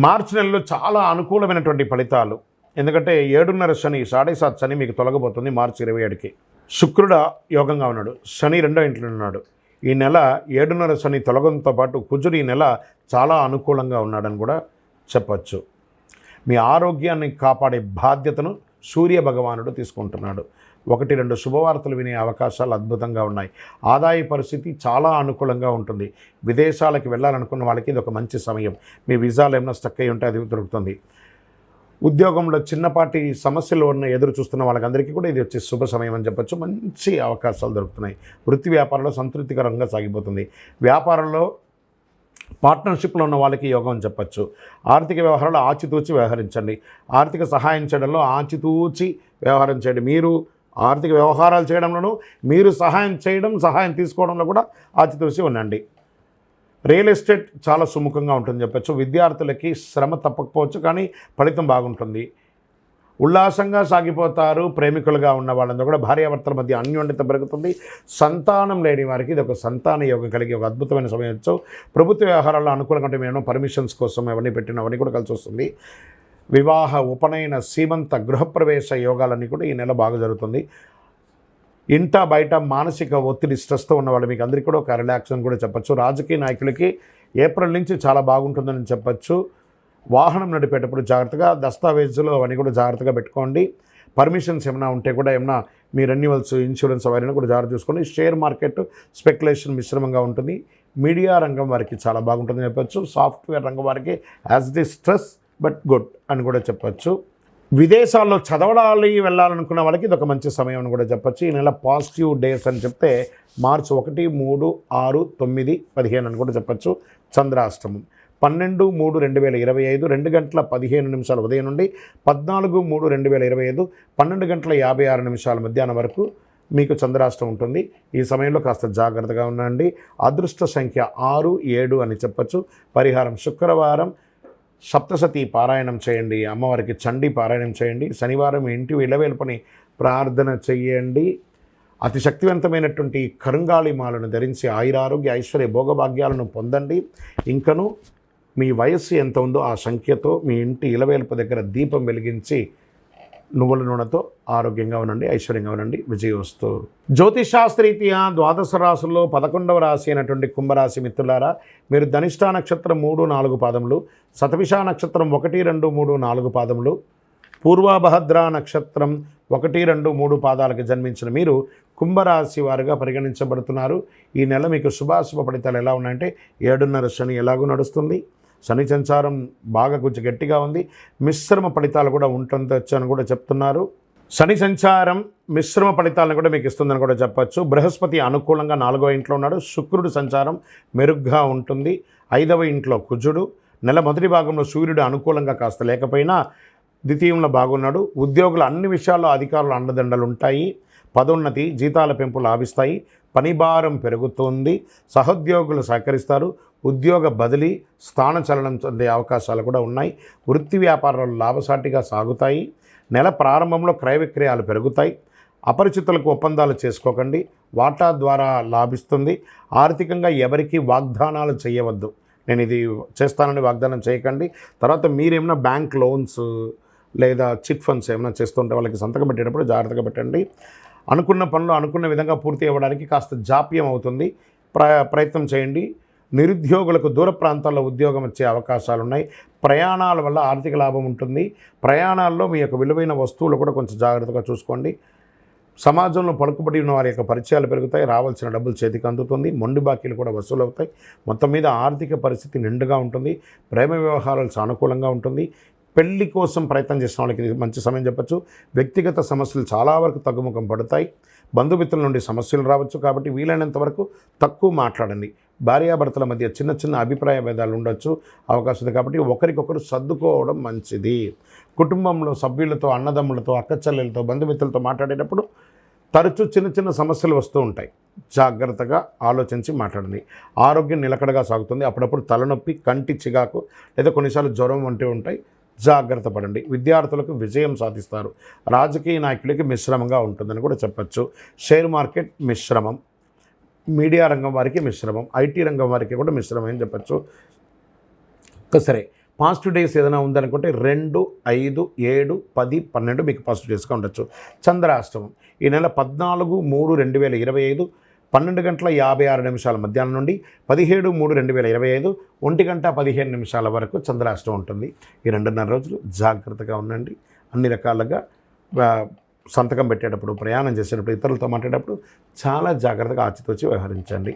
మార్చి నెలలో చాలా అనుకూలమైనటువంటి ఫలితాలు. ఎందుకంటే 7.5 శని 7.5 శని మీకు తొలగబోతుంది మార్చి 27కి. శుక్రుడు యోగంగా ఉన్నాడు, శని 2వ ఇంట్లో ఉన్నాడు. ఈ నెల 7.5 శని తొలగడంతో పాటు కుజుడు ఈ నెల చాలా అనుకూలంగా ఉన్నాడని కూడా చెప్పచ్చు. మీ ఆరోగ్యాన్ని కాపాడే బాధ్యతను సూర్య భగవానుడు తీసుకుంటున్నాడు. 1-2 శుభవార్తలు వినే అవకాశాలు అద్భుతంగా ఉన్నాయి. ఆదాయ పరిస్థితి చాలా అనుకూలంగా ఉంటుంది. విదేశాలకు వెళ్ళాలనుకున్న వాళ్ళకి ఇది ఒక మంచి సమయం. మీ వీసాలు ఏమైనా స్టక్ అయి ఉంటే అది దొరుకుతుంది. ఉద్యోగంలో చిన్నపాటి సమస్యలు ఎదురు చూస్తున్న వాళ్ళకందరికీ కూడా ఇది వచ్చే శుభ సమయం అని చెప్పచ్చు. మంచి అవకాశాలు దొరుకుతున్నాయి. వృత్తి వ్యాపారంలో సంతృప్తికరంగా సాగిపోతుంది. వ్యాపారంలో పార్ట్నర్షిప్లో ఉన్న వాళ్ళకి యోగం అని చెప్పచ్చు. ఆర్థిక వ్యవహారాలు ఆచితూచి వ్యవహరించండి. ఆర్థిక సహాయం చేయడంలో ఆచితూచి వ్యవహారం చేయండి. మీరు ఆర్థిక వ్యవహారాలు చేయడంలోనూ మీరు సహాయం తీసుకోవడంలో కూడా ఆచితూచి ఉండండి. రియల్ ఎస్టేట్ చాలా సుముఖంగా ఉంటుందని చెప్పచ్చు. విద్యార్థులకి శ్రమ తప్పకపోవచ్చు, కానీ ఫలితం బాగుంటుంది. ఉల్లాసంగా సాగిపోతారు. ప్రేమికులుగా ఉన్న వాళ్ళందరూ కూడా భార్యాభర్తల మధ్య అన్యోన్యత పెరుగుతుంది. సంతానం లేని వారికి ఇది ఒక సంతాన యోగం కలిగి ఒక అద్భుతమైన సమయం వచ్చు. ప్రభుత్వ వ్యవహారాల్లో అనుకూలంగా ఉంటే మేము పర్మిషన్స్ కోసం అవన్నీ పెట్టినవన్నీ కూడా కలిసి వస్తుంది. వివాహ, ఉపనయన, సీమంత, గృహప్రవేశ యోగాలన్నీ కూడా ఈ నెల బాగా జరుగుతుంది. ఇంట బయట మానసిక ఒత్తిడి, స్ట్రెస్తో ఉన్న వాళ్ళు మీకు అందరికీ కూడా ఒక రిలాక్స్ అని కూడా చెప్పచ్చు. రాజకీయ నాయకులకి ఏప్రిల్ నుంచి చాలా బాగుంటుందని చెప్పచ్చు. వాహనం నడిపేటప్పుడు జాగ్రత్తగా, దస్తావేజులు అవన్నీ కూడా జాగ్రత్తగా పెట్టుకోండి. పర్మిషన్స్ ఏమైనా ఉంటే కూడా మీ రెన్యువల్స్, ఇన్సూరెన్స్ అవన్నీ కూడా జాగ్రత్త చూసుకోండి. షేర్ మార్కెట్ స్పెక్యులేషన్ మిశ్రమంగా ఉంటుంది. మీడియా రంగం వారికి చాలా బాగుంటుందని చెప్పచ్చు. సాఫ్ట్వేర్ రంగం వారికి as the stress but good అని కూడా చెప్పచ్చు. విదేశాల్లో చదవడాలి వెళ్ళాలనుకున్న వాళ్ళకి ఇది ఒక మంచి సమయం అని కూడా చెప్పచ్చు. ఈ నెల పాజిటివ్ డేస్ అని చెప్తే మార్చి 1, 3, 6, 9, 15 అని కూడా చెప్పచ్చు. చంద్రాష్టమం 12/3/2025 2:15 ఉదయం నుండి 14/3/2025 12:56 మధ్యాహ్నం వరకు మీకు చంద్రాష్టమం ఉంటుంది. ఈ సమయంలో కాస్త జాగ్రత్తగా ఉండండి. అదృష్ట సంఖ్య 6, 7 అని చెప్పచ్చు. పరిహారం శుక్రవారం సప్తసతి పారాయణం చేయండి. అమ్మవారికి చండీ పారాయణం చేయండి. శనివారం ఇంటి ఇలవేల్పని ప్రార్థన చేయండి. అతి శక్తివంతమైనటువంటి కరుంగాళి మాలను ధరించి ఆయురారోగ్య ఐశ్వర్య భోగభాగ్యాలను పొందండి. ఇంకను మీ వయస్సు ఎంత ఉందో ఆ సంఖ్యతో మీ ఇంటి ఇలవేల్పు దగ్గర దీపం వెలిగించి నువ్వుల నూనెతో ఆరోగ్యంగా ఉండండి, ఐశ్వర్యంగా ఉండండి. విజయోస్తు. జ్యోతిషాస్త్రరీత్యా ద్వాదశ రాశుల్లో 11వ రాశి అయినటువంటి కుంభరాశి మిత్రులారా, మీరు ధనిష్ఠా నక్షత్రం 3, 4 పాదములు, శతభిషా నక్షత్రం 1, 2, 3, 4 పాదములు, పూర్వభద్ర నక్షత్రం 1, 2, 3 పాదాలకు జన్మించిన మీరు కుంభరాశి వారుగా పరిగణించబడుతున్నారు. ఈ నెల మీకు శుభాశుభ ఫలితాలు ఎలా ఉన్నాయంటే 7.5 శని ఎలాగూ నడుస్తుంది. శని సంచారం బాగా కొంచెం గట్టిగా ఉంది. మిశ్రమ ఫలితాలు కూడా ఉంటుందొచ్చు అని కూడా చెప్తున్నారు. శని సంచారం మిశ్రమ ఫలితాలను కూడా మీకు ఇస్తుందని కూడా చెప్పచ్చు. బృహస్పతి అనుకూలంగా 4వ ఇంట్లో ఉన్నాడు. శుక్రుడు సంచారం మెరుగ్గా ఉంటుంది. 5వ ఇంట్లో కుజుడు. నెల మొదటి భాగంలో సూర్యుడు అనుకూలంగా కాస్త లేకపోయినా ద్వితీయంలో బాగున్నాడు. ఉద్యోగులు అన్ని విషయాల్లో అధికారుల అండదండలు ఉంటాయి. పదోన్నతి, జీతాల పెంపు లాభిస్తాయి. పని భారం పెరుగుతుంది. సహోద్యోగులు సహకరిస్తారు. ఉద్యోగ బదిలీ, స్థానచలనం చెందే అవకాశాలు కూడా ఉన్నాయి. వృత్తి వ్యాపారాలు లాభసాటిగా సాగుతాయి. నెల ప్రారంభంలో క్రయ విక్రయాలు పెరుగుతాయి. అపరిచితులకు ఒప్పందాలు చేసుకోకండి. వాటా ద్వారా లాభిస్తుంది. ఆర్థికంగా ఎవరికి వాగ్దానాలు చేయవద్దు. నేను ఇది చేస్తానని వాగ్దానం చేయకండి. తర్వాత మీరేమైనా బ్యాంక్ లోన్స్ లేదా చిట్ ఫండ్స్ ఏమైనా చేస్తుంటే వాళ్ళకి సంతకం పెట్టేటప్పుడు జాగ్రత్తగా పెట్టండి. అనుకున్న పనులు అనుకున్న విధంగా పూర్తి అవ్వడానికి కాస్త జాప్యం అవుతుంది. ప్రయత్నం చేయండి. నిరుద్యోగులకు దూర ప్రాంతాల్లో ఉద్యోగం వచ్చే అవకాశాలు ఉన్నాయి. ప్రయాణాల వల్ల ఆర్థిక లాభం ఉంటుంది. ప్రయాణాల్లో మీ యొక్క విలువైన వస్తువులు కూడా కొంచెం జాగ్రత్తగా చూసుకోండి. సమాజంలో పలుకుబడి ఉన్న వారి యొక్క పరిచయాలు పెరుగుతాయి. రావాల్సిన డబ్బులు చేతికి అందుతుంది. మొండి బాకీలు కూడా వసూలు అవుతాయి. మొత్తం మీద ఆర్థిక పరిస్థితి నిండుగా ఉంటుంది. ప్రేమ వ్యవహారాలు సానుకూలంగా ఉంటుంది. పెళ్లి కోసం ప్రయత్నం చేసిన వాళ్ళకి ఇది మంచి సమయం చెప్పచ్చు. వ్యక్తిగత సమస్యలు చాలా వరకు తగ్గుముఖం పడతాయి. బంధుమిత్రుల నుండి సమస్యలు రావచ్చు. కాబట్టి వీలైనంత వరకు తక్కువ మాట్లాడండి. భార్యాభర్తల మధ్య చిన్న చిన్న అభిప్రాయ భేదాలు ఉండొచ్చు అవకాశం ఉంది. కాబట్టి ఒకరికొకరు సర్దుకోవడం మంచిది. కుటుంబంలో సభ్యులతో, అన్నదమ్ములతో, అక్కచెల్లెలతో, బంధుమిత్రులతో మాట్లాడేటప్పుడు తరచూ చిన్న చిన్న సమస్యలు వస్తూ ఉంటాయి. జాగ్రత్తగా ఆలోచించి మాట్లాడండి. ఆరోగ్యం నిలకడగా సాగుతుంది. అప్పుడప్పుడు తలనొప్పి, కంటి చిగాకు లేదా కొన్నిసార్లు జ్వరం వంటివి ఉంటాయి. జాగ్రత్త పడండి. విద్యార్థులకు విజయం సాధిస్తారు. రాజకీయ నాయకులకి మిశ్రమంగా ఉంటుందని కూడా చెప్పచ్చు. షేర్ మార్కెట్ మిశ్రమం. మీడియా రంగం వారికి మిశ్రమం. ఐటీ రంగం వారికి కూడా మిశ్రమం అని చెప్పచ్చు. సరే, పాజిటివ్ డేస్ ఏదైనా ఉందనుకుంటే 2, 5, 7, 10, 12 మీకు పాజిటివ్ డేస్గా ఉండొచ్చు. చంద్రాష్టమం ఈ నెల 14/3/2025 12:56 మధ్యాహ్నం నుండి 17/3/2025 1:15 వరకు చంద్రాష్టమం ఉంటుంది. ఈ 2.5 రోజులు జాగ్రత్తగా ఉండండి. అన్ని రకాలుగా సంతకం పెట్టేటప్పుడు, ప్రయాణం చేసేటప్పుడు, ఇతరులతో మాట్లాడేటప్పుడు చాలా జాగ్రత్తగా ఆచితూచి వ్యవహరించండి.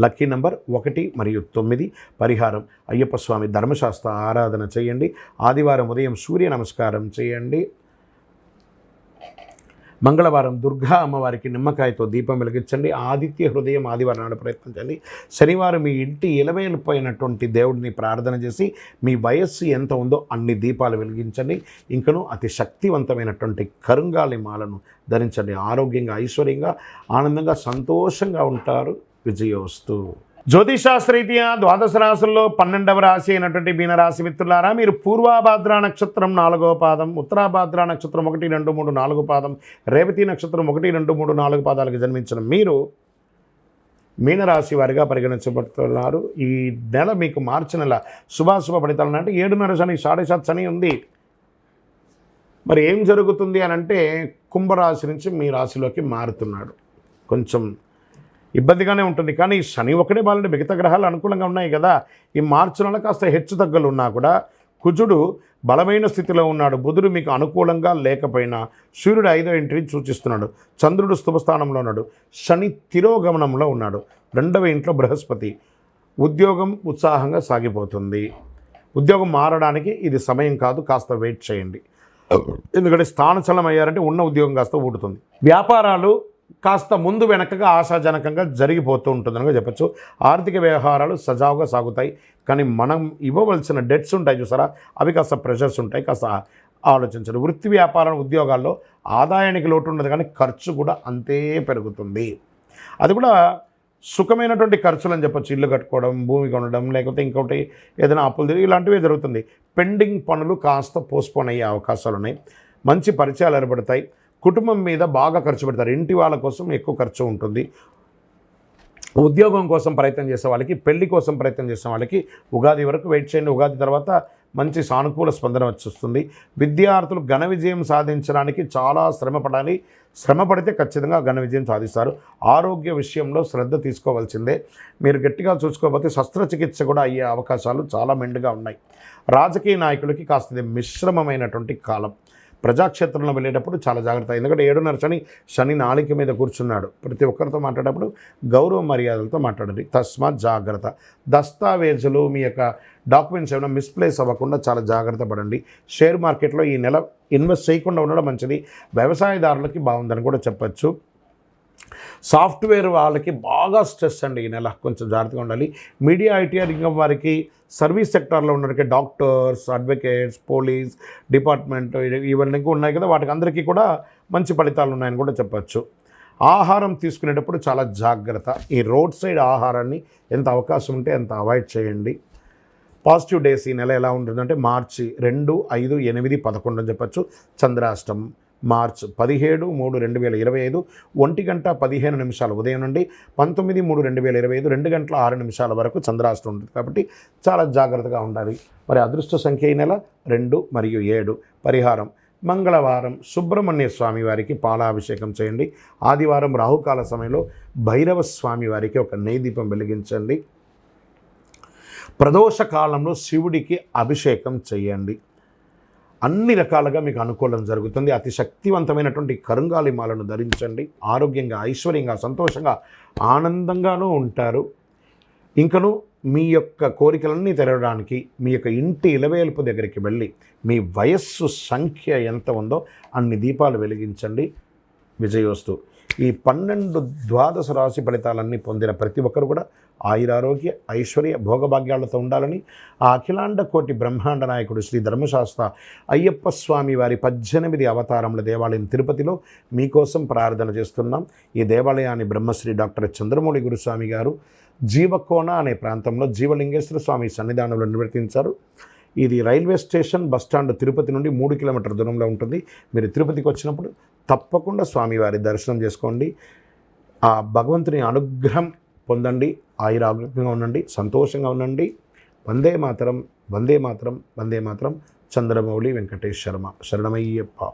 లక్కీ నెంబర్ 1 మరియు 9. పరిహారం అయ్యప్ప స్వామి ధర్మశాస్త్ర ఆరాధన చేయండి. ఆదివారం ఉదయం సూర్య నమస్కారం చేయండి. మంగళవారం దుర్గా అమ్మవారికి నిమ్మకాయతో దీపం వెలిగించండి. ఆదిత్య హృదయం ఆదివారం నాడు ప్రయత్నించండి. శనివారం మీ ఇంటి ఇలవేలిపోయినటువంటి దేవుడిని ప్రార్థన చేసి మీ వయస్సు ఎంత ఉందో అన్ని దీపాలు వెలిగించండి. ఇంకనూ అతి శక్తివంతమైనటువంటి కరుంగాలి మాలను ధరించండి. ఆరోగ్యంగా, ఐశ్వర్యంగా, ఆనందంగా, సంతోషంగా ఉంటారు. విజయోస్తు. జ్యోతిషాస్త్రరీత్యా 12 రాశుల్లో 12వ రాశి అయినటువంటి మీనరాశి మిత్రులారా, మీరు పూర్వాభాద్ర నక్షత్రం 4వ పాదం, ఉత్తరాభాద్ర నక్షత్రం 1, 2, 3, 4 పాదం, రేవతి నక్షత్రం 1, 2, 3, 4 పాదాలకు జన్మించిన మీరు మీనరాశి వారిగా పరిగణించబడుతున్నారు. ఈ నెల మీకు మార్చి నెల శుభాశుభ ఫలితాలు అంటే 7.5 శని, 7.5 శని ఉంది. మరి ఏం జరుగుతుంది అని అంటే కుంభరాశి నుంచి మీ రాశిలోకి మారుతున్నాడు. కొంచెం ఇబ్బందిగానే ఉంటుంది. కానీ శని ఒకటే బాలంటే మిగతా గ్రహాలు అనుకూలంగా ఉన్నాయి కదా. ఈ మార్చి నెల కాస్త హెచ్చు తగ్గులు ఉన్నా కూడా కుజుడు బలమైన స్థితిలో ఉన్నాడు. బుధుడు మీకు అనుకూలంగా లేకపోయినా సూర్యుడు 5వ ఇంటిని సూచిస్తున్నాడు. చంద్రుడు స్థుభస్థానంలో ఉన్నాడు. శని తిరోగమనంలో ఉన్నాడు. 2వ ఇంట్లో బృహస్పతి. ఉద్యోగం ఉత్సాహంగా సాగిపోతుంది. ఉద్యోగం మారడానికి ఇది సమయం కాదు, కాస్త వెయిట్ చేయండి. ఎందుకంటే స్థానచలనం అయ్యారంటే ఉన్న ఉద్యోగం కాస్త ఊడుతుంది. వ్యాపారాలు కాస్త ముందు వెనకగా ఆశాజనకంగా జరిగిపోతూ ఉంటుందనిగా చెప్పచ్చు. ఆర్థిక వ్యవహారాలు సజావుగా సాగుతాయి. కానీ మనం ఇవ్వవలసిన డెట్స్ ఉంటాయి చూసారా, అవి కాస్త ప్రెషర్స్ ఉంటాయి. కాస్త ఆలోచించండి. వృత్తి వ్యాపారం ఉద్యోగాల్లో ఆదాయానికి లోటు ఉండదు, కానీ ఖర్చు కూడా అంతే పెరుగుతుంది. అది కూడా సుఖమైనటువంటి ఖర్చులు అని చెప్పచ్చు. ఇల్లు కట్టుకోవడం, భూమి కొనడం, లేకపోతే ఇంకోటి ఏదైనా అప్పులు ఇలాంటివే జరుగుతుంది. పెండింగ్ పనులు కాస్త పోస్ట్పోన్ అయ్యే అవకాశాలు ఉన్నాయి. మంచి పరిచయాలు ఏర్పడతాయి. కుటుంబం మీద బాగా ఖర్చు పెడతారు. ఇంటి వాళ్ళ కోసం ఎక్కువ ఖర్చు ఉంటుంది. ఉద్యోగం కోసం ప్రయత్నం చేసే వాళ్ళకి, పెళ్లి కోసం ప్రయత్నం చేసే వాళ్ళకి ఉగాది వరకు వెయిట్ చేయండి. ఉగాది తర్వాత మంచి సానుకూల స్పందన వస్తుంది. విద్యార్థులు ఘన విజయం సాధించడానికి చాలా శ్రమపడాలి. శ్రమపడితే ఖచ్చితంగా ఘన విజయం సాధిస్తారు. ఆరోగ్య విషయంలో శ్రద్ధ తీసుకోవాల్సిందే. మీరు గట్టిగా చూసుకోకపోతే శస్త్రచికిత్స కూడా అయ్యే అవకాశాలు చాలా మెండుగా ఉన్నాయి. రాజకీయ నాయకులకి కాస్త మిశ్రమమైనటువంటి కాలం. ప్రజాక్షేత్రంలో వెళ్ళేటప్పుడు చాలా జాగ్రత్త. ఎందుకంటే 7.5 శని నాలిక మీద కూర్చున్నాడు. ప్రతి ఒక్కరితో మాట్లాడేటప్పుడు గౌరవ మర్యాదలతో మాట్లాడండి. తస్మాత్ జాగ్రత్త. దస్తావేజులు, మీ యొక్క డాక్యుమెంట్స్ ఏమైనా మిస్ప్లేస్ అవ్వకుండా చాలా జాగ్రత్త పడండి. షేర్ మార్కెట్లో ఈ నెల ఇన్వెస్ట్ చేయకుండా ఉండడం మంచిది. వ్యవసాయదారులకి బాగుందని కూడా చెప్పచ్చు. సాఫ్ట్వేర్ వాళ్ళకి బాగా స్ట్రెస్ అండి ఈ నెల, కొంచెం జాగ్రత్తగా ఉండాలి. మీడియా, ఐటీ రంగం వారికి, సర్వీస్ సెక్టార్లో ఉన్నటువంటి డాక్టర్స్, అడ్వకేట్స్, పోలీస్ డిపార్ట్మెంట్ ఇవన్నీ ఉన్నాయి కదా, వాటికి అందరికీ కూడా మంచి ఫలితాలు ఉన్నాయని కూడా చెప్పచ్చు. ఆహారం తీసుకునేటప్పుడు చాలా జాగ్రత్త. ఈ రోడ్ సైడ్ ఆహారాన్ని ఎంత అవకాశం ఉంటే అంత అవాయిడ్ చేయండి. పాజిటివ్ డేస్ ఈ నెల ఎలా ఉంటుందంటే మార్చి 2, 5, 8, 11 అని చెప్పచ్చు. చంద్రాష్టమం మార్చ్ 17/3/2025 1:15 ఉదయం నుండి 19/3/2025 2:06 వరకు చంద్రాష్టమం ఉంటుంది. కాబట్టి చాలా జాగ్రత్తగా ఉండాలి. మరి అదృష్ట సంఖ్య ఈ నెల 2 మరియు 7. పరిహారం మంగళవారం సుబ్రహ్మణ్య స్వామి వారికి పాలాభిషేకం చేయండి. ఆదివారం రాహుకాల సమయంలో భైరవ స్వామి వారికి ఒక నెయ్యి దీపం వెలిగించండి. ప్రదోష కాలంలో శివుడికి అభిషేకం చేయండి. అన్ని రకాలుగా మీకు అనుకూలం జరుగుతుంది. అతి శక్తివంతమైనటువంటి కరుంగాలి మాలను ధరించండి. ఆరోగ్యంగా, ఐశ్వర్యంగా, సంతోషంగా, ఆనందంగానూ ఉంటారు. ఇంకను మీ యొక్క కోరికలన్నీ తెరవడానికి మీ యొక్క ఇంటి ఇలవేల్పు దగ్గరికి వెళ్ళి మీ వయస్సు సంఖ్య ఎంత ఉందో అన్ని దీపాలు వెలిగించండి. విజయోస్తు. ఈ 12 రాశి ఫలితాలన్నీ పొందిన ప్రతి ఒక్కరు కూడా ఆయురారోగ్య, ఐశ్వర్య, భోగభాగ్యాలతో ఉండాలని ఆ అఖిలాండ కోటి బ్రహ్మాండ నాయకుడు శ్రీ ధర్మశాస్త్ర అయ్యప్ప స్వామి వారి 18 అవతారముల దేవాలయం తిరుపతిలో మీకోసం ప్రార్థన చేస్తున్నాం. ఈ దేవాలయాన్ని బ్రహ్మశ్రీ డాక్టర్ చంద్రమౌళి గురుస్వామి గారు జీవకోన అనే ప్రాంతంలో జీవలింగేశ్వర స్వామి సన్నిధానంలో నిర్వర్తించారు. ఇది రైల్వే స్టేషన్ బస్టాండ్ తిరుపతి నుండి 3 కిలోమీటర్ల దూరంలో ఉంటుంది. మీరు తిరుపతికి వచ్చినప్పుడు తప్పకుండా స్వామివారి దర్శనం చేసుకోండి. ఆ భగవంతుని అనుగ్రహం పొందండి. ఆయురారోగ్యంగా ఉండండి, సంతోషంగా ఉండండి. వందే మాతరం, వందే మాతరం, వందే మాతరం. చంద్రమౌళి వెంకటేష్ శర్మ. శరణమయ్యప్ప.